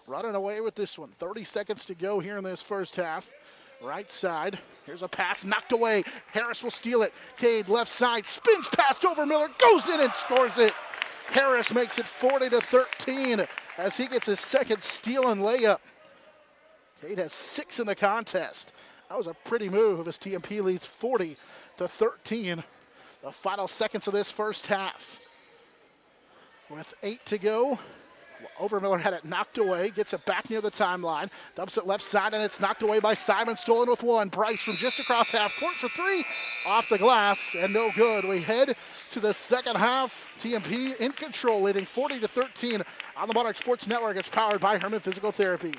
S2: running away with this one. 30 seconds to go here in this first half. Right side, here's a pass knocked away. Harris will steal it. Cade left side, spins past Overmiller, goes in and scores it. Harris makes it 40-13 as he gets his 2nd steal and layup. Cade has 6 in the contest. That was a pretty move as TMP leads 40-13. The final seconds of this first half. With 8 to go. Overmiller had it knocked away, gets it back near the timeline, dumps it left side, and it's knocked away by Simon, stolen with 1. Bryce from just across half court for 3, off the glass, and no good. We head to the second half. TMP in control, leading 40-13 on the Monarch Sports Network. It's powered by Herman Physical Therapy.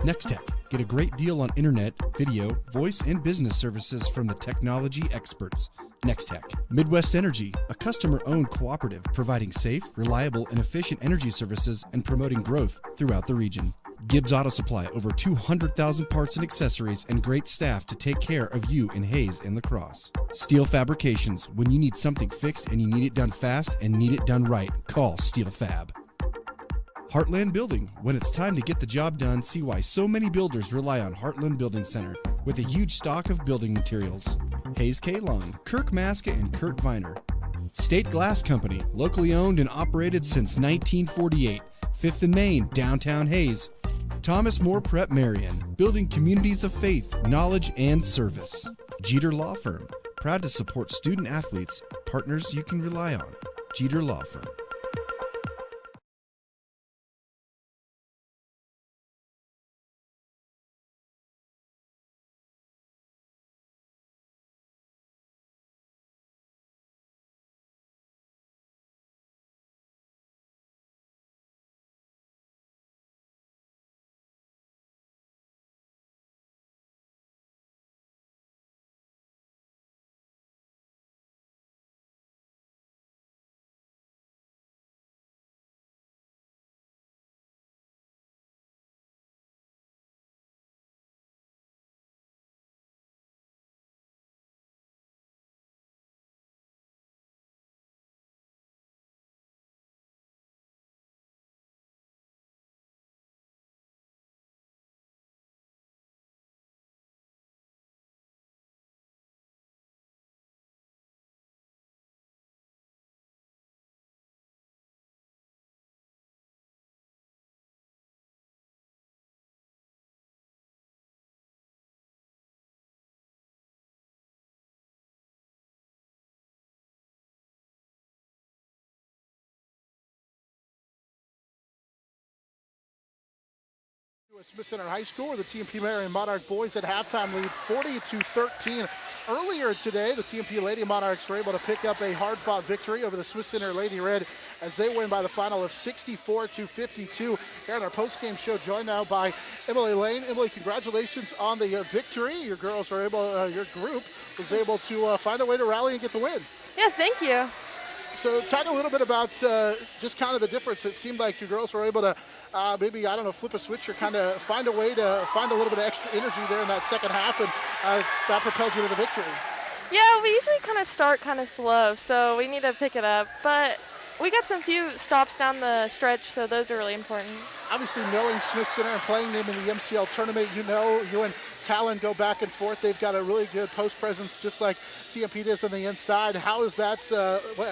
S1: Next Tech. Get a great deal on internet, video, voice, and business services from the technology experts. Next Tech. Midwest Energy, a customer-owned cooperative providing safe, reliable, and efficient energy services and promoting growth throughout the region. Gibbs Auto Supply, over 200,000 parts and accessories and great staff to take care of you in Hayes and La Crosse. Steel Fabrications, when you need something fixed and you need it done fast and need it done right, call Steel Fab. Heartland Building. When it's time to get the job done, see why so many builders rely on Heartland Building Center with a huge stock of building materials. Hayes K. Long, Kirk Maska, and Kurt Viner. State Glass Company, locally owned and operated since 1948. 5th and Main, downtown Hayes. Thomas More Prep Marian, building communities of faith, knowledge, and service. Jeter Law Firm, proud to support student athletes, partners you can rely on. Jeter Law Firm.
S2: Smith Center High School, where the TMP-Marian Monarch boys at halftime lead 40-13. Earlier today, the TMP Lady Monarchs were able to pick up a hard-fought victory over the Smith Center Lady Red as they win by the final of 64-52. Here on our post-game show, joined now by Emily Lane. Emily, congratulations on the victory. Your girls were able, your group was able to find a way to rally and get the win.
S4: Yeah, thank you.
S2: So talk a little bit about just kind of the difference. It seemed like you girls were able to maybe, I don't know, flip a switch or kind of find a way to find a little bit of extra energy there in that second half, and that propelled you to the victory.
S4: Yeah, we usually kind of start kind of slow, so we need to pick it up. But we got some few stops down the stretch, so those are really important.
S2: Obviously, knowing Smith Center and playing them in the MCL tournament, you know you and Talon go back and forth. They've got a really good post presence, just like TMP does on the inside. How is that?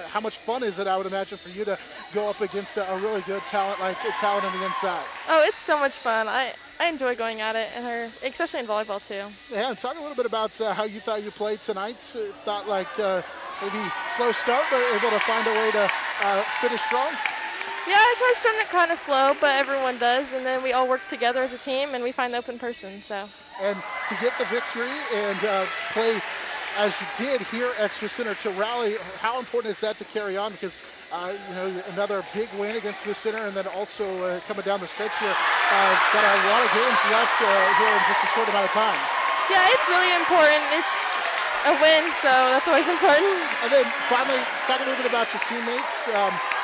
S2: How much fun is it, I would imagine, for you to go up against a really good talent like Talon on the inside?
S4: Oh, it's so much fun. I enjoy going at it, and especially in volleyball, too.
S2: Yeah, and talk a little bit about how you thought you played tonight. Thought like maybe slow start, but able to find a way to finish strong?
S4: Yeah, I tried starting it kind of slow, but everyone does, and then we all work together as a team, and we find the open person. So.
S2: And to get the victory and play as you did here at Smith Center to rally, how important is that to carry on? Because another big win against Smith Center, and then also coming down the stretch here, got a lot of games left here in just a short amount of time.
S4: Yeah, it's really important. It's a win, so that's always important.
S2: And then finally, talk a little bit about your teammates.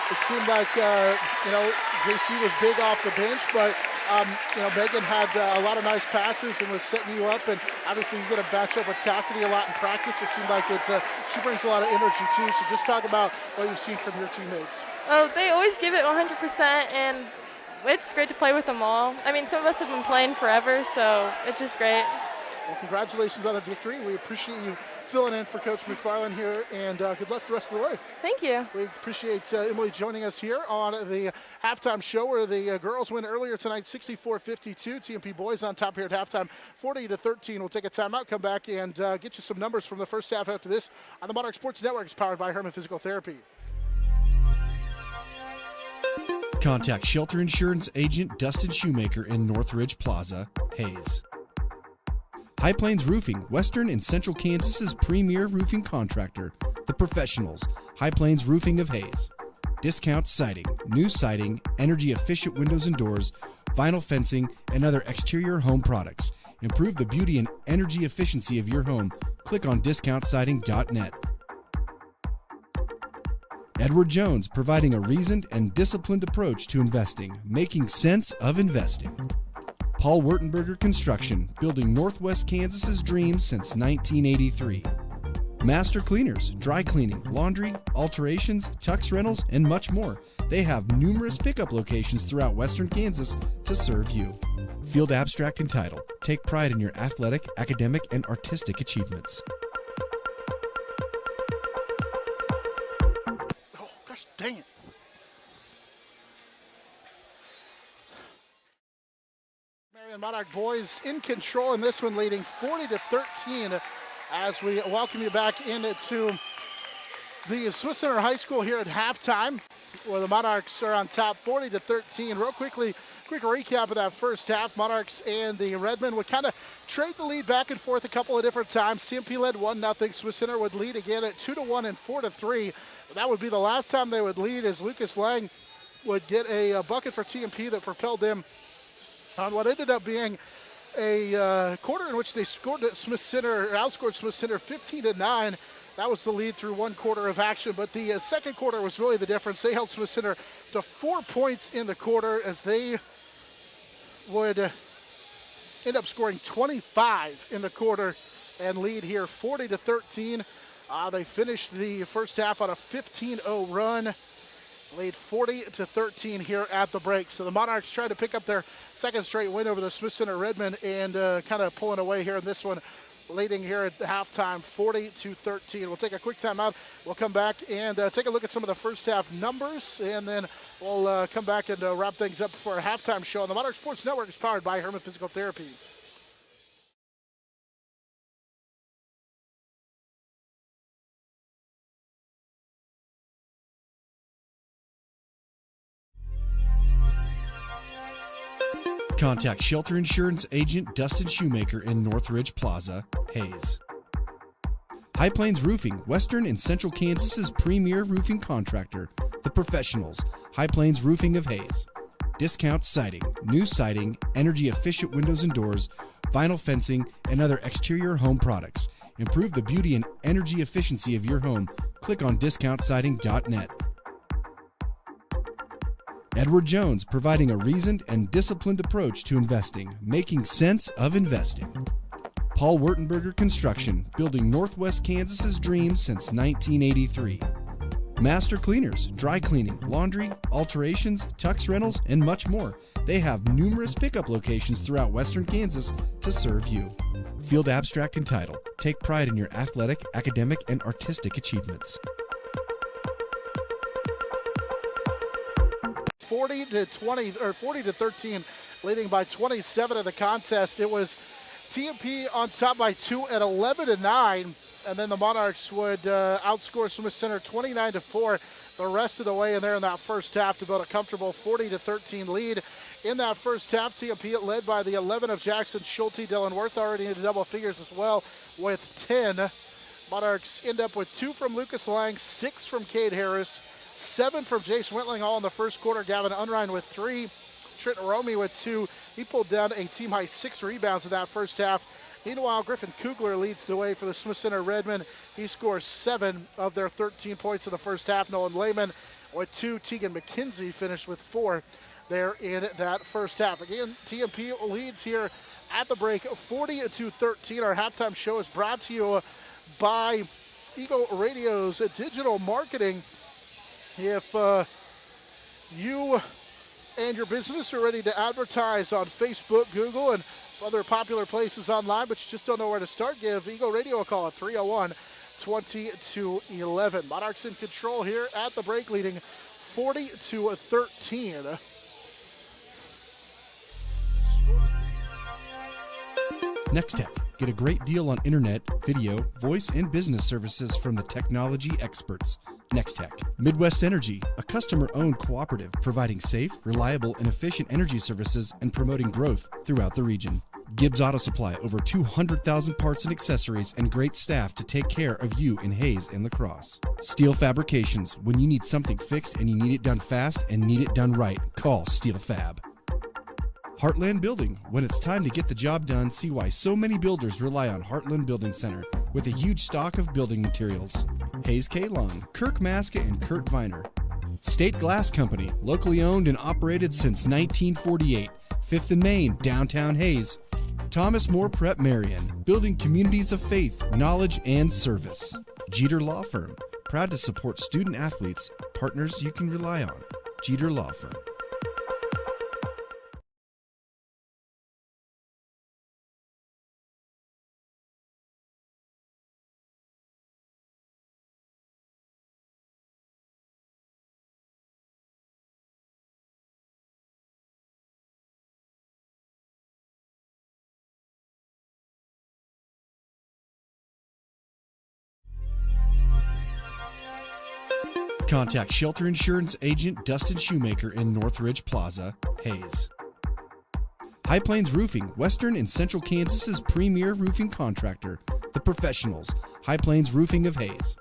S2: It seemed like, JC was big off the bench, but, Megan had a lot of nice passes and was setting you up. And obviously you get a match up with Cassidy a lot in practice. It seemed like she brings a lot of energy too. So just talk about what you've seen from your teammates.
S4: Oh, they always give it 100%, and it's great to play with them all. I mean, some of us have been playing forever, so it's just great.
S2: Well, congratulations on the victory. We appreciate you filling in for Coach McFarland here, and good luck the rest of the way.
S4: Thank you.
S2: We appreciate Emily joining us here on the halftime show, where the girls win earlier tonight, 64-52. TMP boys on top here at halftime, 40-13. We'll take a timeout, come back, and get you some numbers from the first half after this on the Monarch Sports Network. It's powered by Herman Physical Therapy.
S1: Contact Shelter Insurance Agent Dustin Shoemaker in Northridge Plaza, Hayes. High Plains Roofing, Western and Central Kansas's premier roofing contractor, The Professionals, High Plains Roofing of Hayes. Discount siding, new siding, energy-efficient windows and doors, vinyl fencing, and other exterior home products. Improve the beauty and energy efficiency of your home. Click on discountsiding.net. Edward Jones, providing a reasoned and disciplined approach to investing, making sense of investing. Paul Wurtenberger Construction, building Northwest Kansas's dreams since 1983. Master Cleaners, dry cleaning, laundry, alterations, tux rentals, and much more. They have numerous pickup locations throughout Western Kansas to serve you. Field Abstract and Title. Take pride in your athletic, academic, and artistic achievements.
S2: Oh, gosh dang it. Marian Monarch boys in control in this one, leading 40-13 as we welcome you back into the Smith Center High School here at halftime, where the Monarchs are on top 40-13. Real quickly, quick recap of that first half. Monarchs and the Redmen would kind of trade the lead back and forth a couple of different times. TMP led 1-0. Smith Center would lead again at 2-1 and 4-3. That would be the last time they would lead, as Lucas Lang would get a bucket for TMP that propelled them on what ended up being a quarter in which they scored at Smith Center, outscored Smith Center 15-9. That was the lead through one quarter of action, but the second quarter was really the difference. They held Smith Center to 4 points in the quarter, as they would end up scoring 25 in the quarter and lead here 40-13. They finished the first half on a 15-0 run. Lead 40-13 here at the break. So the Monarchs tried to pick up their second straight win over the Smith Center Redmen, and kind of pulling away here in this one, leading here at halftime 40-13. We'll take a quick timeout. We'll come back and take a look at some of the first half numbers, and then we'll come back and wrap things up for our halftime show. And the Monarch Sports Network is powered by Herman Physical Therapy.
S1: Contact Shelter Insurance Agent Dustin Shoemaker in Northridge Plaza, Hayes. High Plains Roofing, Western and Central Kansas's premier roofing contractor, The Professionals, High Plains Roofing of Hayes. Discount siding, new siding, energy-efficient windows and doors, vinyl fencing, and other exterior home products. Improve the beauty and energy efficiency of your home. click on discountsiding.net. Edward Jones, providing a reasoned and disciplined approach to investing, making sense of investing. Paul Wurtenberger Construction, building Northwest Kansas's dreams since 1983. Master Cleaners, dry cleaning, laundry, alterations, tux rentals, and much more. They have numerous pickup locations throughout western Kansas to serve you. Field Abstract and Title. Take pride in your athletic, academic, and artistic achievements.
S2: 40 to 13, leading by 27 in the contest. It was TMP on top by 2 at 11-9. And then the Monarchs would outscore Smith Center 29-4 the rest of the way in there in that first half to build a comfortable 40-13 lead. In that first half, TMP led by the 11 of Jackson Schulte. Dylan Worth already into double figures as well with 10. Monarchs end up with 2 from Lucas Lang, 6 from Cade Harris, 7 from Jace Wentling all in the first quarter. Gavin Unrein with 3. Trenton Romy with 2. He pulled down a team-high 6 rebounds in that first half. Meanwhile, Griffin Kugler leads the way for the Smith Center Redmen. He scores 7 of their 13 points in the first half. Nolan Lehman with 2. Tegan McKenzie finished with 4 there in that first half. Again, TMP leads here at the break 40-13. Our halftime show is brought to you by Eagle Radio's digital marketing. If you and your business are ready to advertise on Facebook, Google, and other popular places online, but you just don't know where to start, give Eagle Radio a call at 301-2211. Monarchs in control here at the break, leading 40-13.
S1: Next Tech. Get a great deal on internet, video, voice, and business services from the technology experts. Next Tech. Midwest Energy, a customer-owned cooperative providing safe, reliable, and efficient energy services and promoting growth throughout the region. Gibbs Auto Supply, over 200,000 parts and accessories and great staff to take care of you in Hayes and La Crosse. Steel Fabrications, when you need something fixed and you need it done fast and need it done right, call Steel Fab. Heartland Building, when it's time to get the job done, see why so many builders rely on Heartland Building Center with a huge stock of building materials. Hayes K. Long, Kirk Maska, and Kurt Viner. State Glass Company, locally owned and operated since 1948, 5th and Main, downtown Hayes. Thomas More Prep Marian, building communities of faith, knowledge, and service. Jeter Law Firm, proud to support student athletes, partners you can rely on. Jeter Law Firm. Contact Shelter Insurance Agent Dustin Shoemaker in Northridge Plaza, Hayes. High Plains Roofing, Western and Central Kansas's premier roofing contractor, The Professionals, High Plains Roofing of Hayes.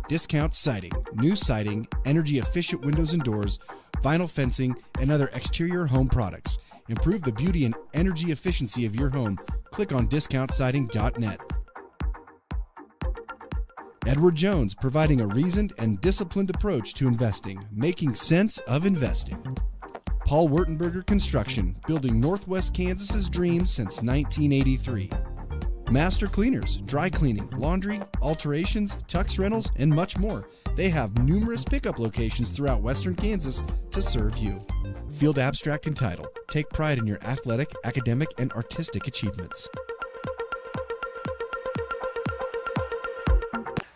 S1: Discount Siding, new siding, energy-efficient windows and doors, vinyl fencing, and other exterior home products. Improve the beauty and energy efficiency of your home. Click on discountsiding.net. Edward Jones, providing a reasoned and disciplined approach to investing, making sense of investing. Paul Wurtenberger Construction, building Northwest Kansas's dreams since 1983. Master Cleaners, dry cleaning, laundry, alterations, tux rentals, and much more. They have numerous pickup locations throughout western Kansas to serve you. Field Abstract and Title. Take pride in your athletic, academic, and artistic achievements.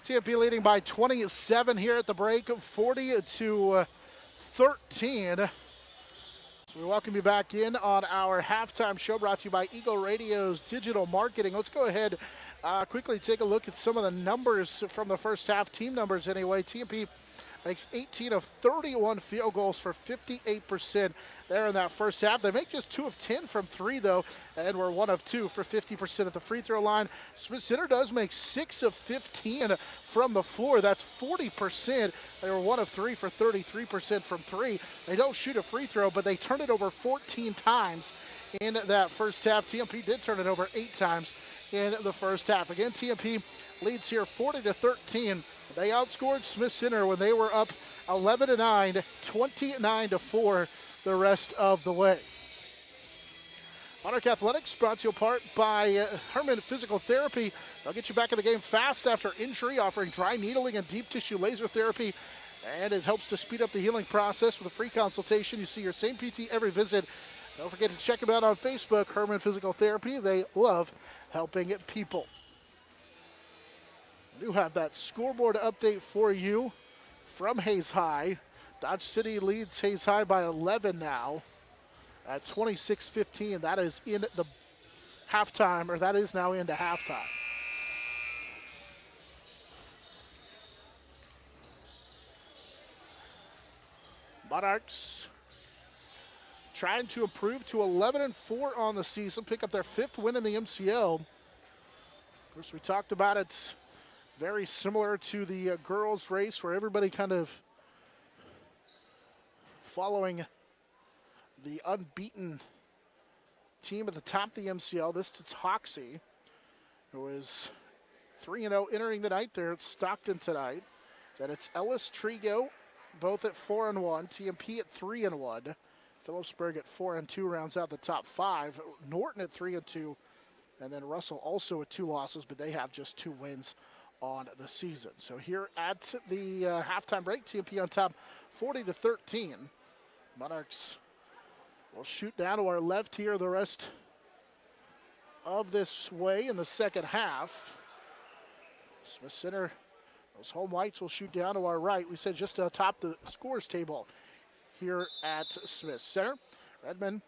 S2: TMP leading by 27 here at the break, 40-13. So we welcome you back in on our halftime show brought to you by Eagle Radio's digital marketing. Let's go ahead quickly take a look at some of the numbers from the first half, team numbers anyway. TMP makes 18 of 31 field goals for 58% there in that first half. They make just 2 of 10 from 3, though, and we're 1 of 2 for 50% at the free throw line. Smith Center does make 6 of 15 from the floor. That's 40%. They were 1 of 3 for 33% from 3. They don't shoot a free throw, but they turn it over 14 times in that first half. TMP did turn it over 8 times in the first half. Again, TMP leads here 40-13. They outscored Smith Center when they were up 11-9, 29-4 the rest of the way. Monarch Athletics brought to you apart by Herman Physical Therapy. They'll get you back in the game fast after injury, offering dry needling and deep tissue laser therapy. And it helps to speed up the healing process with a free consultation. You see your same PT every visit. Don't forget to check them out on Facebook, Herman Physical Therapy. They love helping people. I do have that scoreboard update for you from Hayes High. Dodge City leads Hayes High by 11 now at 26-15. That is in the halftime, or that is now into halftime. Monarchs trying to improve to 11-4 on the season, pick up their 5th win in the MCL. Of course, we talked about it's very similar to the girls' race where everybody kind of following the unbeaten team at the top of the MCL. This is Hoxie, who is 3-0 entering the night. They're at Stockton tonight. Then it's Ellis, Trigo, both at 4-1. TMP at 3-1. Phillipsburg at 4-2 rounds out the top 5. Norton at 3-2. And then Russell also with 2 losses, but they have just 2 wins on the season. So here at the halftime break, TMP on top 40-13. Monarchs will shoot down to our left here the rest of this way in the second half. Smith Center, those home whites will shoot down to our right. We said just atop the scores table here at Smith Center. Redmond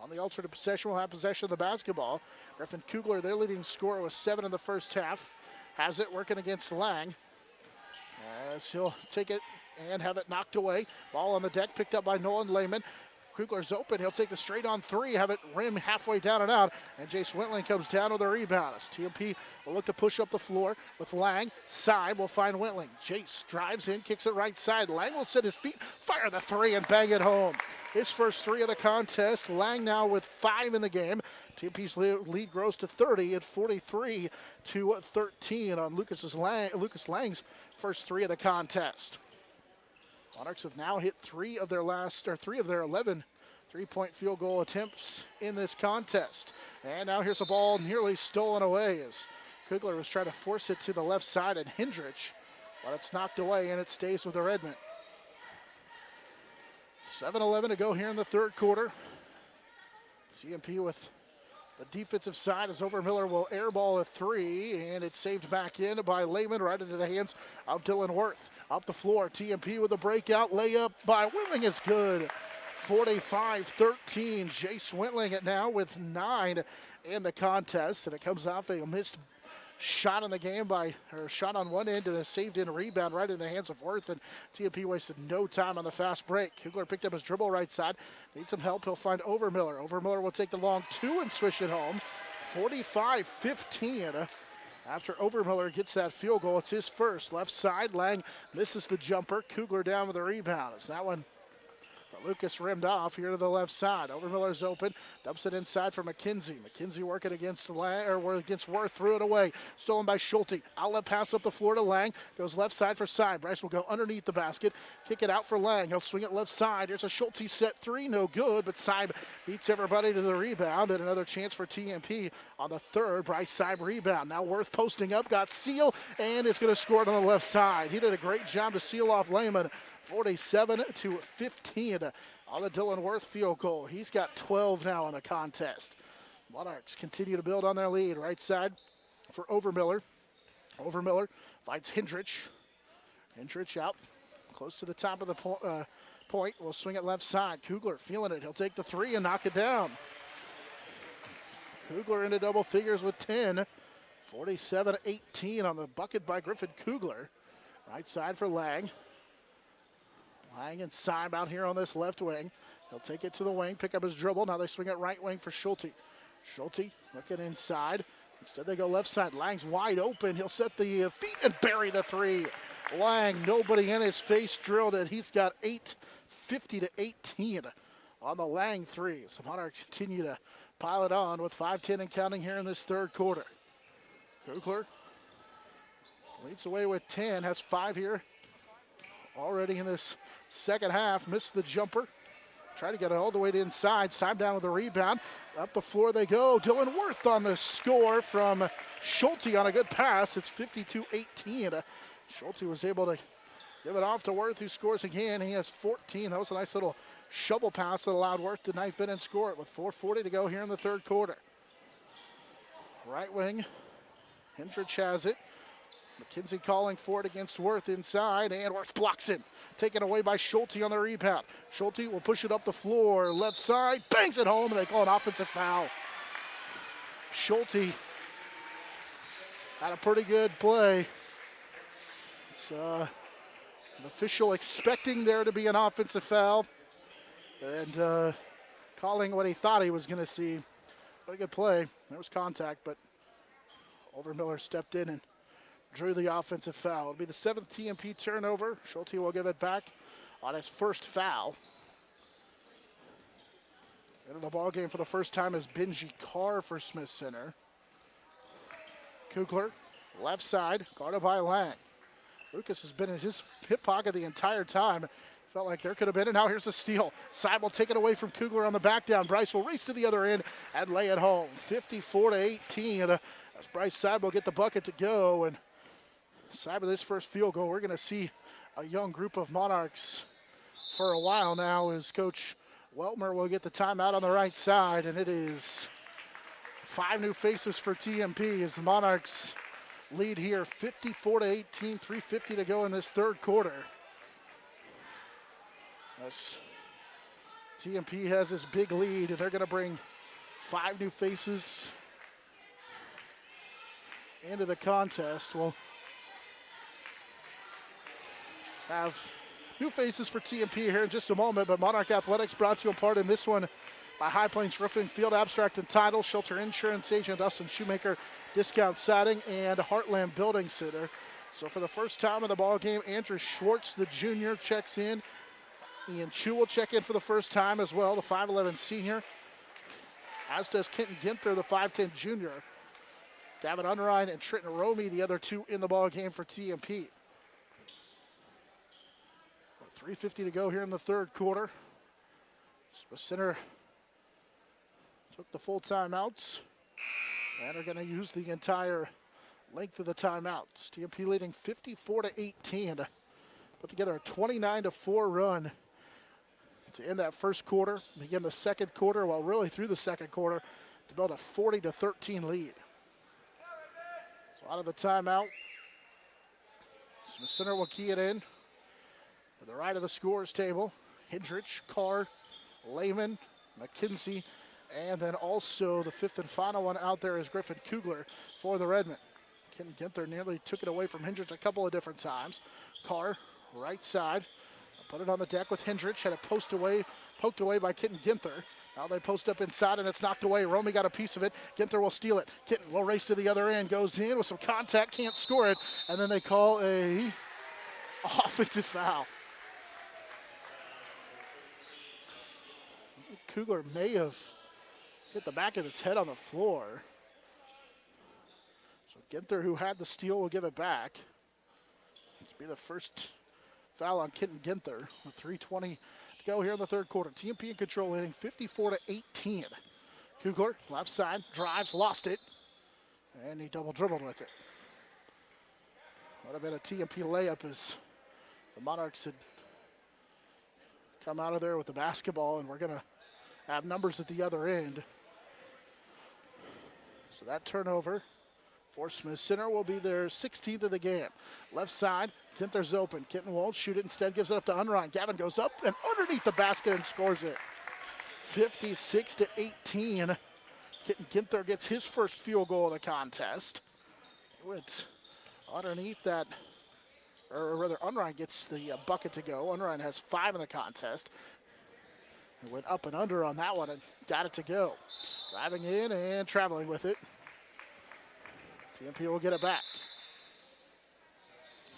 S2: on the alternate possession will have possession of the basketball. Griffin Kugler, their leading scorer, was 7 in the first half. Has it working against Lang as he'll take it and have it knocked away. Ball on the deck picked up by Nolan Lehman. Kugler's open. He'll take the straight on 3, have it rim halfway down and out. And Jace Wentling comes down with a rebound. As TMP will look to push up the floor with Lang. Side will find Wentling. Jace drives in, kicks it right side. Lang will set his feet, fire the 3, and bang it home. His first 3 of the contest. Lang now with 5 in the game. TMP's lead grows to 30 at 43-13 on Lucas Lang's first 3 of the contest. Monarchs have now hit 3 of their 11 three-point field goal attempts in this contest. And now here's a ball nearly stolen away as Kugler was trying to force it to the left side and Hendrich, but it's knocked away and it stays with the Redmen. 7:11 to go here in the third quarter. CMP with the defensive side as Overmiller will airball a 3, and it's saved back in by Lehman right into the hands of Dylan Worth. Up the floor, TMP with a breakout layup by Wentling is good. 45-13, Jace Wentling now with 9 in the contest, and it comes off a missed shot in the game shot on one end and a saved in rebound right in the hands of Worth, and TMP wasted no time on the fast break. Kugler picked up his dribble right side. Needs some help. He'll find Overmiller. Overmiller will take the long 2 and swish it home. 45-15. After Overmiller gets that field goal, it's his first. Left side, Lang misses the jumper. Kugler down with a rebound. It's that one. Lucas rimmed off here to the left side. Overmiller's open, dumps it inside for McKenzie. McKenzie working against Worth, threw it away. Stolen by Schulte. Outlet pass up the floor to Lang. Goes left side for Side. Bryce will go underneath the basket. Kick it out for Lang. He'll swing it left side. Here's a Schulte set 3, no good, but Side beats everybody to the rebound, and another chance for TMP on the third. Bryce Side rebound. Now Worth posting up, got Seal, and is going to score it on the left side. He did a great job to seal off Lehman. 47-15 on the Dylan Worth field goal. He's got 12 now in the contest. Monarchs continue to build on their lead. Right side for Overmiller. Overmiller finds Hendrich. Hendrich out close to the top of the point. Will swing it left side. Kugler feeling it. He'll take the 3 and knock it down. Kugler into double figures with 10. 47-18 on the bucket by Griffin Kugler. Right side for Lang. Lang and Syme out here on this left wing. He'll take it to the wing, pick up his dribble. Now they swing it right wing for Schulte. Schulte looking inside. Instead they go left side. Lang's wide open. He'll set the feet and bury the 3. Lang, nobody in his face, drilled it. He's got 8, 50-18 on the Lang 3. So Monarchs continue to pile it on with 5:10 and counting here in this third quarter. Kugler Leads away with 10, has 5 here already in this second half. Missed the jumper. Try to get it all the way to inside. Sime down with a rebound. Up the floor they go. Dylan Worth on the score from Schulte on a good pass. It's 52-18. Schulte was able to give it off to Worth, who scores again. He has 14. That was a nice little shovel pass that allowed Worth to knife in and score it with 4:40 to go here in the third quarter. Right wing, Hendrich has it. McKenzie calling for it against Worth inside, and Worth blocks it. Taken away by Schulte on the rebound. Schulte will push it up the floor, left side, bangs it home, and they call an offensive foul. Schulte had a pretty good play. It's an official expecting there to be an offensive foul, and calling what he thought he was going to see. Pretty good play. There was contact, but Overmiller stepped in and drew the offensive foul. It'll be the 7th TMP turnover. Schulte will give it back on his first foul. Into the ball game for the first time is Benji Carr for Smith Center. Kugler, left side, guarded by Lang. Lucas has been in his hip pocket the entire time. Felt like there could have been, and now here's a steal. Seib will take it away from Kugler on the back down. Bryce will race to the other end and lay it home. 54-18. As Bryce Seib will get the bucket to go, and Seib with his first field goal. We're going to see a young group of Monarchs for a while now as Coach Weltmer will get the timeout on the right side, and it is 5 new faces for TMP as the Monarchs lead here 54-18, 3:50 to go in this third quarter. As TMP has this big lead, and they're going to bring 5 new faces into the contest. We'll have new faces for TMP here in just a moment, but Monarch Athletics brought to you a part in this one by High Plains Roofing, Field Abstract and Title, Shelter Insurance Agent Dustin Shoemaker, Discount Siding, and Heartland Building Center. So for the first time in the ball game, Andrew Schwartz, the junior, checks in. Ian Chu will check in for the first time as well, the 5'11 senior, as does Kenton Ginther, the 5'10 junior. Davin Unrein and Trenton Romy, the other 2 in the ball game for TMP. 3:50 to go here in the third quarter. Smith Center took the full timeouts and are going to use the entire length of the timeouts. TMP leading 54-18. Put together a 29-4 run to end that first quarter, begin the second quarter, well, really through the second quarter, to build a 40-13 lead. So out of the timeout, Smith Center will key it in. To the right of the scores table, Hendrich, Carr, Lehman, McKenzie, and then also the 5th and final one out there is Griffin Kugler for the Redmen. Ken Ginther nearly took it away from Hendrich a couple of different times. Carr, right side, put it on the deck with Hendrich, had it poked away by Kenton Ginther. Now they post up inside and it's knocked away. Romy got a piece of it. Ginther will steal it. Kenton will race to the other end, goes in with some contact, can't score it, and then they call a offensive foul. Kugler may have hit the back of his head on the floor. So Ginther, who had the steal, will give it back. It'll be the first foul on Kenton Ginther with 3:20 to go here in the third quarter. TMP in control, leading 54-18. Kugler, left side, drives, lost it, and he double dribbled with it. Would have been a TMP layup as the Monarchs had come out of there with the basketball, and we're going to have numbers at the other end. So that turnover for Smith Center will be their 16th of the game. Left side, Ginther's open. Kenton won't shoot it, instead gives it up to Unrein. Gavin goes up and underneath the basket and scores it. 56-18. Kenton Ginther gets his first field goal of the contest. It's underneath that, or rather Unrein gets the bucket to go. Unrein has 5 in the contest. He went up and under on that one and got it to go. Driving in and traveling with it. TMP will get it back.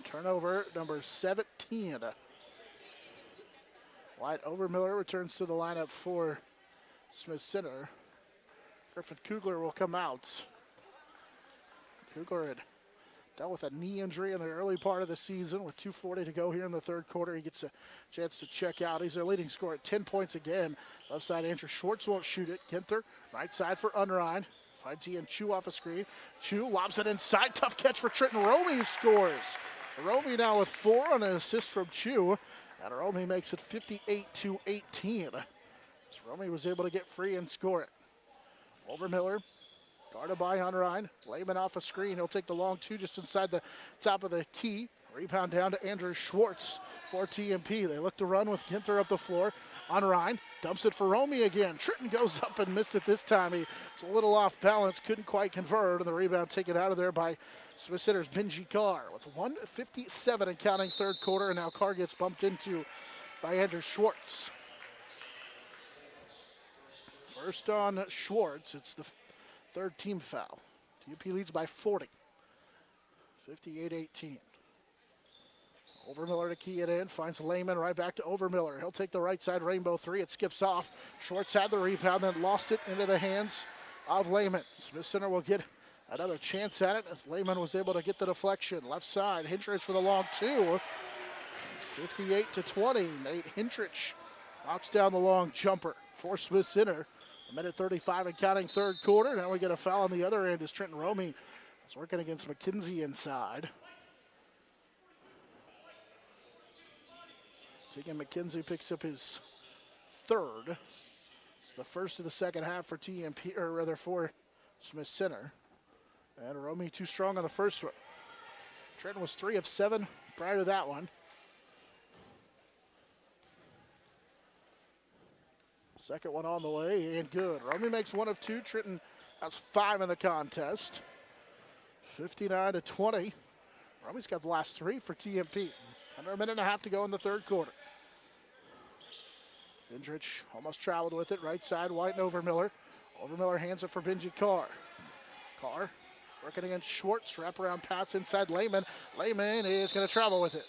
S2: Turnover number 17. Wyatt Overmiller returns to the lineup for Smith Center. Griffin Kugler will come out. Kugler had dealt with a knee injury in the early part of the season with 2:40 to go here in the third quarter. He gets a chance to check out. He's their leading scorer at 10 points again. Left side, Andrew Schwartz won't shoot it. Ginther, right side for Unrein. Finds Ian Chu off a screen. Chu lobs it inside. Tough catch for Trenton Romey, who scores. Romey now with 4 on an assist from Chu. And Romey makes it 58-18. So Romey was able to get free and score it. Overmiller, guarded by Unrein. Lehman off a screen. He'll take the long 2 just inside the top of the key. Rebound down to Andrew Schwartz for TMP. They look to run with Ginther up the floor. Unrein dumps it for Romey again. Trenton goes up and missed it this time. He was a little off balance, couldn't quite convert, and the rebound taken out of there by Smith Center's Benji Carr with 1:57 and counting third quarter, and now Carr gets bumped into by Andrew Schwartz. First on Schwartz, it's the third team foul. TMP leads by 40, 58-18. Overmiller to key it in, finds Lehman right back to Overmiller. He'll take the right side rainbow 3, it skips off. Schwartz had the rebound, then lost it into the hands of Lehman. Smith Center will get another chance at it as Lehman was able to get the deflection. Left side, Hintrich with a long 2. 58-20, Nate Hintrich knocks down the long jumper for Smith Center. 1:35 and counting third quarter. Now we get a foul on the other end as Trenton Romey is working against McKenzie inside. Tegan McKenzie picks up his third. It's the first of the second half for TMP, or rather for Smith Center. And Romey too strong on the first one. Trenton was 3 of 7 prior to that one. Second one on the way and good. Romey makes 1 of 2. Trenton has 5 in the contest. 59-20. Romey's got the last 3 for TMP. Under a minute and a half to go in the third quarter. Hintrich almost traveled with it. Right side, White and Overmiller. Overmiller hands it for Benji Carr. Carr working against Schwartz. Wraparound pass inside Lehman. Lehman is going to travel with it.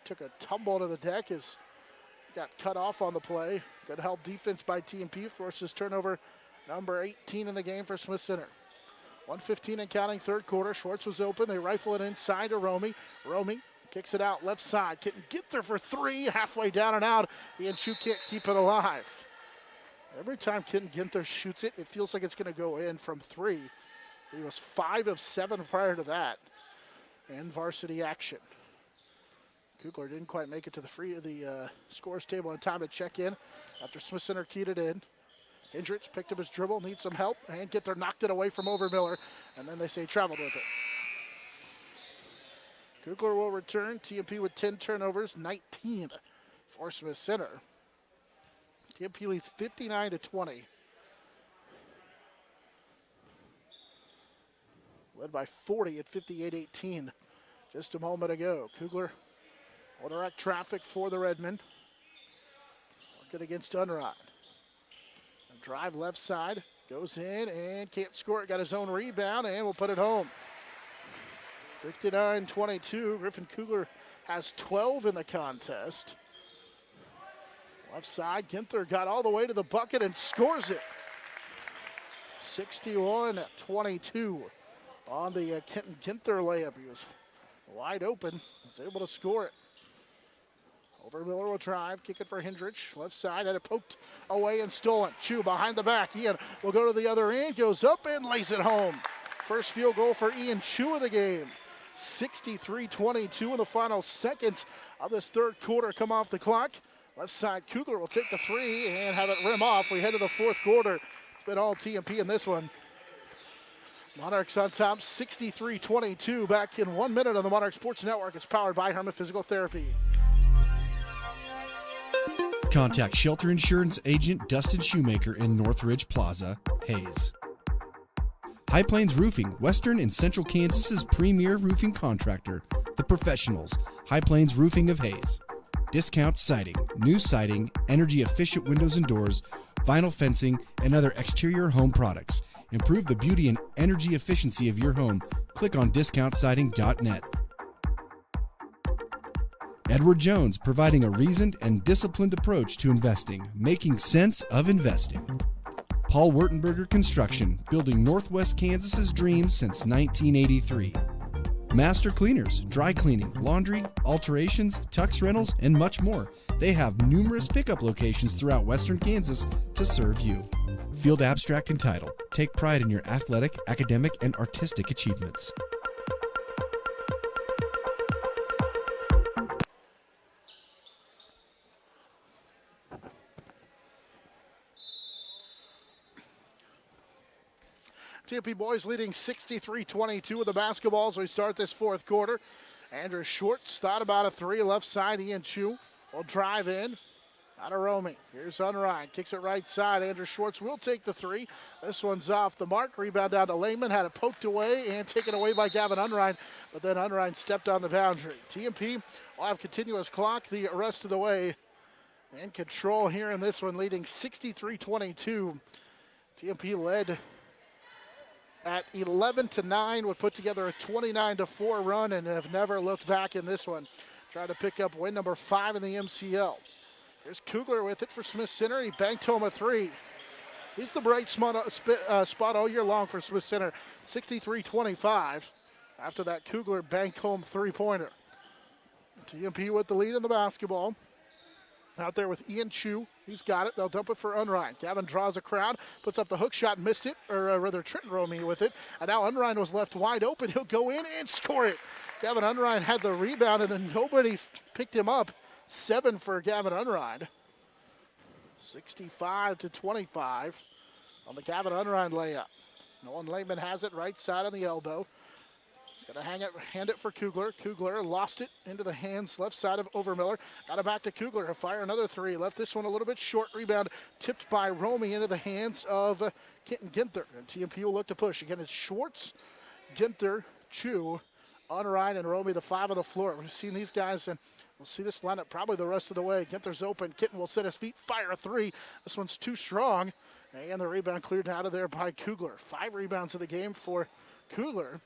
S2: Took a tumble to the deck as got cut off on the play. Good help defense by TMP. Forces turnover number 18 in the game for Smith Center. 1:15 and counting third quarter. Schwartz was open. They rifle it inside to Romey. Romey kicks it out left side. Couldn't get there for 3. Halfway down and out. Ian Chu can't keep it alive. Every time Kenton Ginther shoots it, it feels like it's going to go in from 3. He was 5 of 7 prior to that in varsity action. Kugler didn't quite make it to the scores table in time to check in after Smith Center keyed it in. Hintrich picked up his dribble, needs some help, and Ginther knocked it away from Overmiller, and then they say traveled with it. Kugler will return. TMP with 10 turnovers, 19 for Smith Center. TMP leads 59-20. Led by 40 at 58-18 just a moment ago. Kugler will direct traffic for the Redmen. Working against Unrein. Drive left side, goes in and can't score it. Got his own rebound and will put it home. 59-22. Griffin Kugler has 12 in the contest. Left side, Ginther got all the way to the bucket and scores it. 61-22 on the Kenton Ginther layup. He was wide open, was able to score it. Overmiller will drive, kick it for Hintrich. Left side, had it poked away and stolen. Chu behind the back. Ian will go to the other end, goes up and lays it home. First field goal for Ian Chu of the game. 63-22 in the final seconds of this third quarter come off the clock. Left side, Kugler will take the 3 and have it rim off. We head to the fourth quarter. It's been all TMP in this one. Monarchs on top, 63-22. Back in 1 minute on the Monarch Sports Network. It's powered by Herman Physical Therapy.
S1: Contact Shelter Insurance Agent Dustin Shoemaker in Northridge Plaza, Hayes. High Plains Roofing, Western and Central Kansas's premier roofing contractor, The Professionals, High Plains Roofing of Hayes. Discount siding, new siding, energy-efficient windows and doors, vinyl fencing, and other exterior home products. Improve the beauty and energy efficiency of your home. Click on discountsiding.net. Edward Jones, providing a reasoned and disciplined approach to investing, making sense of investing. Paul Wertenberger Construction, building Northwest Kansas's dreams since 1983. Master Cleaners, dry cleaning, laundry, alterations, tux rentals, and much more. They have numerous pickup locations throughout western Kansas to serve you. Field Abstract and Title. Take pride in your athletic, academic, and artistic achievements.
S2: TMP boys leading 63-22 with the basketball as we start this fourth quarter. Andrew Schwartz thought about a three, left side. Ian Chu will drive in. Out of roaming. Here's Unrein. Kicks it right side. Andrew Schwartz will take the three. This one's off the mark. Rebound down to Lehman. Had it poked away and taken away by Gavin Unrein. But then Unrein stepped on the boundary. TMP will have continuous clock the rest of the way. In control here in this one, leading 63-22. TMP led at 11-9, would put together a 29-4 run and have never looked back in this one. Trying to pick up win number 5 in the MCL. Here's Kugler with it for Smith Center. He banked home a three. He's the bright spot all year long for Smith Center. 63-25. After that, Kugler banked home three-pointer. TMP with the lead in the basketball. Out there with Ian Chu. He's got it. They'll dump it for Unrein. Gavin draws a crowd, puts up the hook shot, missed it, or rather Trenton Romey with it. And now Unrein was left wide open. He'll go in and score it. Gavin Unrein had the rebound, and then nobody picked him up. 7 for Gavin Unrein. 65-25 on the Gavin Unrein layup. Nolan Lehman has it right side on the elbow. He's going to hand it for Kugler. Kugler lost it into the hands left side of Overmiller. Got it back to Kugler to fire another three. Left this one a little bit short. Rebound tipped by Romey into the hands of Kenton Ginther. And TMP will look to push. Again, it's Schwartz, Ginther, Chu, Unrein, and Romey, the 5 on the floor. We've seen these guys, and we'll see this lineup probably the rest of the way. Ginther's open. Kitten will set his feet, fire a three. This one's too strong. And the rebound cleared out of there by Kugler. 5 rebounds of the game for Kugler.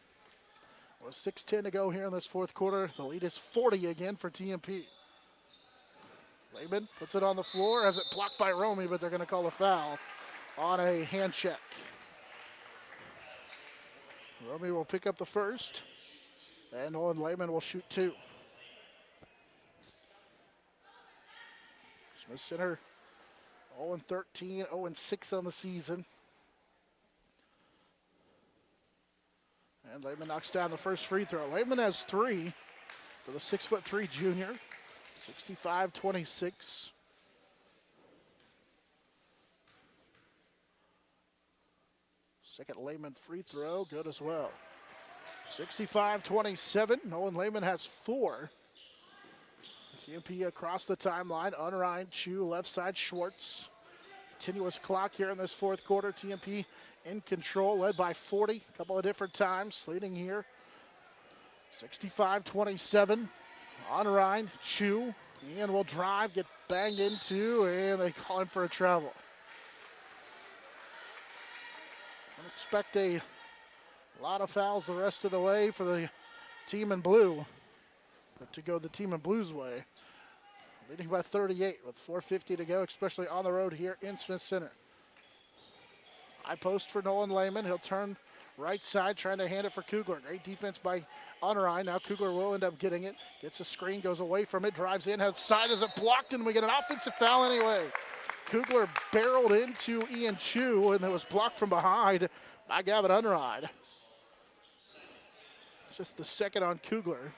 S2: With 6:10 to go here in this fourth quarter. The lead is 40 again for TMP. Lehman puts it on the floor, has it blocked by Romey, but they're going to call a foul on a hand check. Romey will pick up the first, and Nolan Lehman will shoot 2. Smith Center 0-13, 0-6 on the season. And Lehman knocks down the first free throw. Lehman has 3 for the 6'3" junior. 65-26. Second Lehman free throw, good as well. 65-27. Nolan Lehman has 4. TMP across the timeline. Unrein, Chu, left side, Schwartz. Continuous clock here in this fourth quarter. TMP in control, led by 40, a couple of different times, leading here. 65-27. Unrein, Chu. Ian will drive, get banged into, and they call him for a travel. I expect a lot of fouls the rest of the way for the team in blue, but to go the team in blue's way. Leading by 38 with 4:50 to go, especially on the road here in Smith Center. High post for Nolan Lehman. He'll turn right side, trying to hand it for Kugler. Great defense by Unrein. Now Kugler will end up getting it. Gets a screen, goes away from it, drives in, outside as it blocked, and we get an offensive foul anyway. Kugler barreled into Ian Chu, and it was blocked from behind by Gavin Unrein. Just the second on Kugler.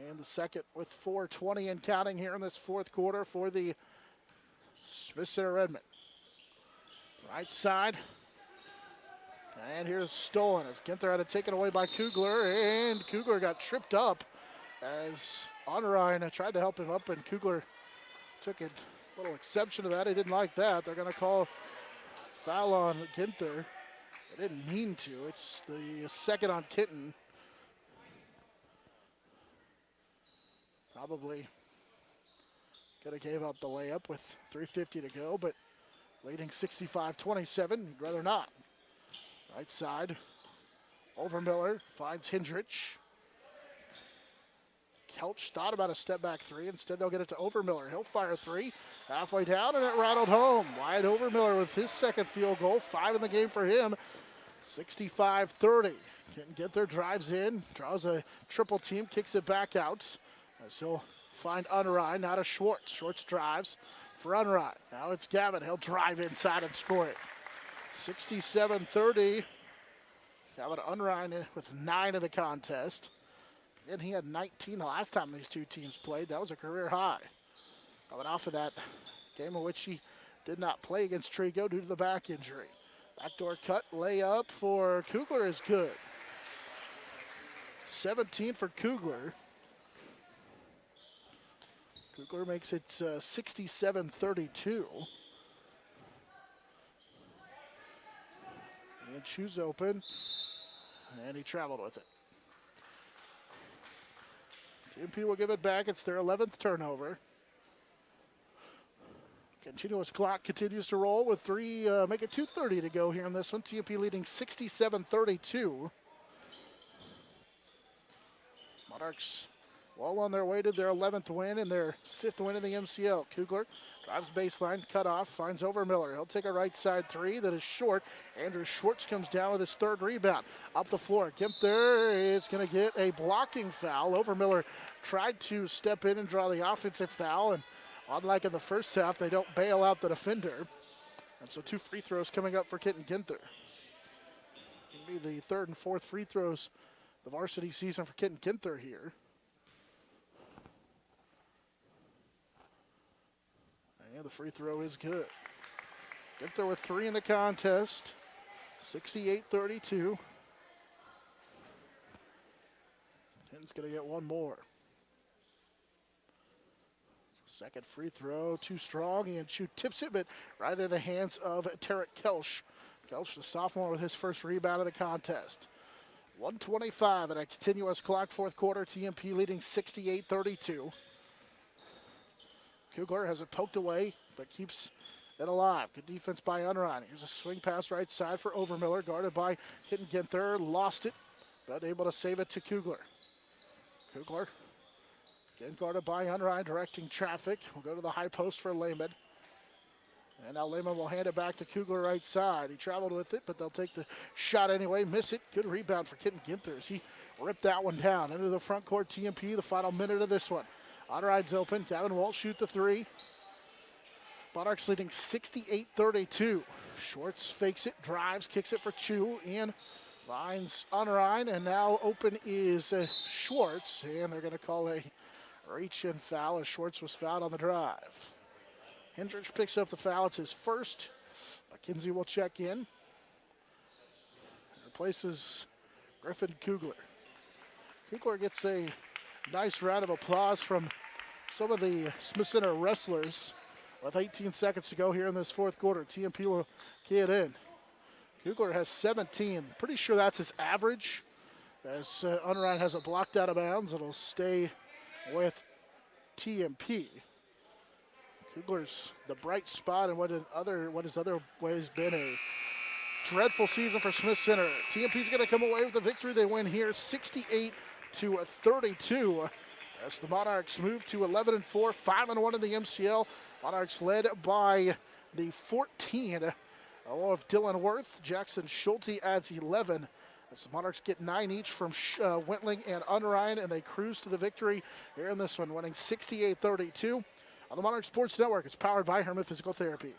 S2: And the second with 4:20 and counting here in this fourth quarter for the Smith Center Redmen. Right side. And here's stolen as Ginther had it taken away by Kugler, and Kugler got tripped up as Unrein tried to help him up, and Kugler took a little exception to that. He didn't like that. They're going to call foul on Ginther. They didn't mean to. It's the second on Kitten. Probably could have gave up the layup with 3:50 to go, but leading 65-27, he'd rather not. Right side, Overmiller finds Hindrich. Kelch thought about a step back three. Instead, they'll get it to Overmiller. He'll fire three. Halfway down, and it rattled home. Wyatt Overmiller with his second field goal. 5 in the game for him. 65-30. Can't get their drives in. Draws a triple team. Kicks it back out. As he'll find Unrein. Now to Schwartz. Schwartz drives for Unrein. Now it's Gavin. He'll drive inside and score it. 67-30. Gavin Unrein with 9 in the contest. And he had 19 the last time these two teams played. That was a career high. Coming off of that game in which he did not play against Trigo due to the back injury. Backdoor cut, layup for Kugler is good. 17 for Kugler. Kugler makes it 67-32. And shoes open, and he traveled with it. TMP will give it back. It's their 11th turnover. Continuous clock continues to roll with make it 2:30 to go here in this one. TMP leading 67-32. Monarchs well on their way to their 11th win and their 5th win in the MCL. Kugler drives baseline, cut off, finds Overmiller. He'll take a right side three that is short. Andrew Schwartz comes down with his 3rd rebound. Up the floor, Gimther is going to get a blocking foul. Overmiller tried to step in and draw the offensive foul, and unlike in the first half, they don't bail out the defender. And so 2 free throws coming up for Kitten Ginther. It'll be the 3rd and 4th free throws the varsity season for Kitten Ginther here. And the free throw is good. Ginther with 3 in the contest. 68-32. Kitten's going to get one more. Second free throw, too strong, and Chu tips it, but right in the hands of Tarek Kelch. Kelch, the sophomore, with his first rebound of the contest. 1:25 and a continuous clock, 4th quarter. TMP leading 68-32. Kugler has it poked away, but keeps it alive. Good defense by Unrein. Here's a swing pass right side for Overmiller, guarded by Kitten Ginther. Lost it, but able to save it to Kugler. Kugler again guarded by Unrein, directing traffic. We'll go to the high post for Lehman. And now Lehman will hand it back to Kugler right side. He traveled with it, but they'll take the shot anyway. Miss it. Good rebound for Kitten Ginther as he ripped that one down. Into the front court, TMP, the final minute of this one. Unrein's open. Gavin won't shoot the three. Monarchs leading 68-32. Schwartz fakes it, drives, kicks it for Chu, and finds Unrein. And now open is Schwartz, and they're going to call a reach-in foul as Schwartz was fouled on the drive. Hendricks picks up the foul. It's his first. McKenzie will check in. Replaces Griffin Kugler. Kugler gets a nice round of applause from some of the Smith Center wrestlers. With 18 seconds to go here in this 4th quarter, TMP will key it in. Kugler has 17. Pretty sure that's his average. As Unrein has it blocked out of bounds, it'll stay with TMP. Kugler's the bright spot in what has otherwise been a dreadful season for Smith Center. TMP's going to come away with the victory. They win here 68-32 as the Monarchs move to 11-4, 5-1 in the MCL. Monarchs led by the 14 of Dylan Worth. Jackson Schulte adds 11. As the Monarchs get 9 each from Wentling and Unrein, and they cruise to the victory here in this one, winning 68-32. On the Monarch Sports Network, it's powered by Herman Physical Therapy.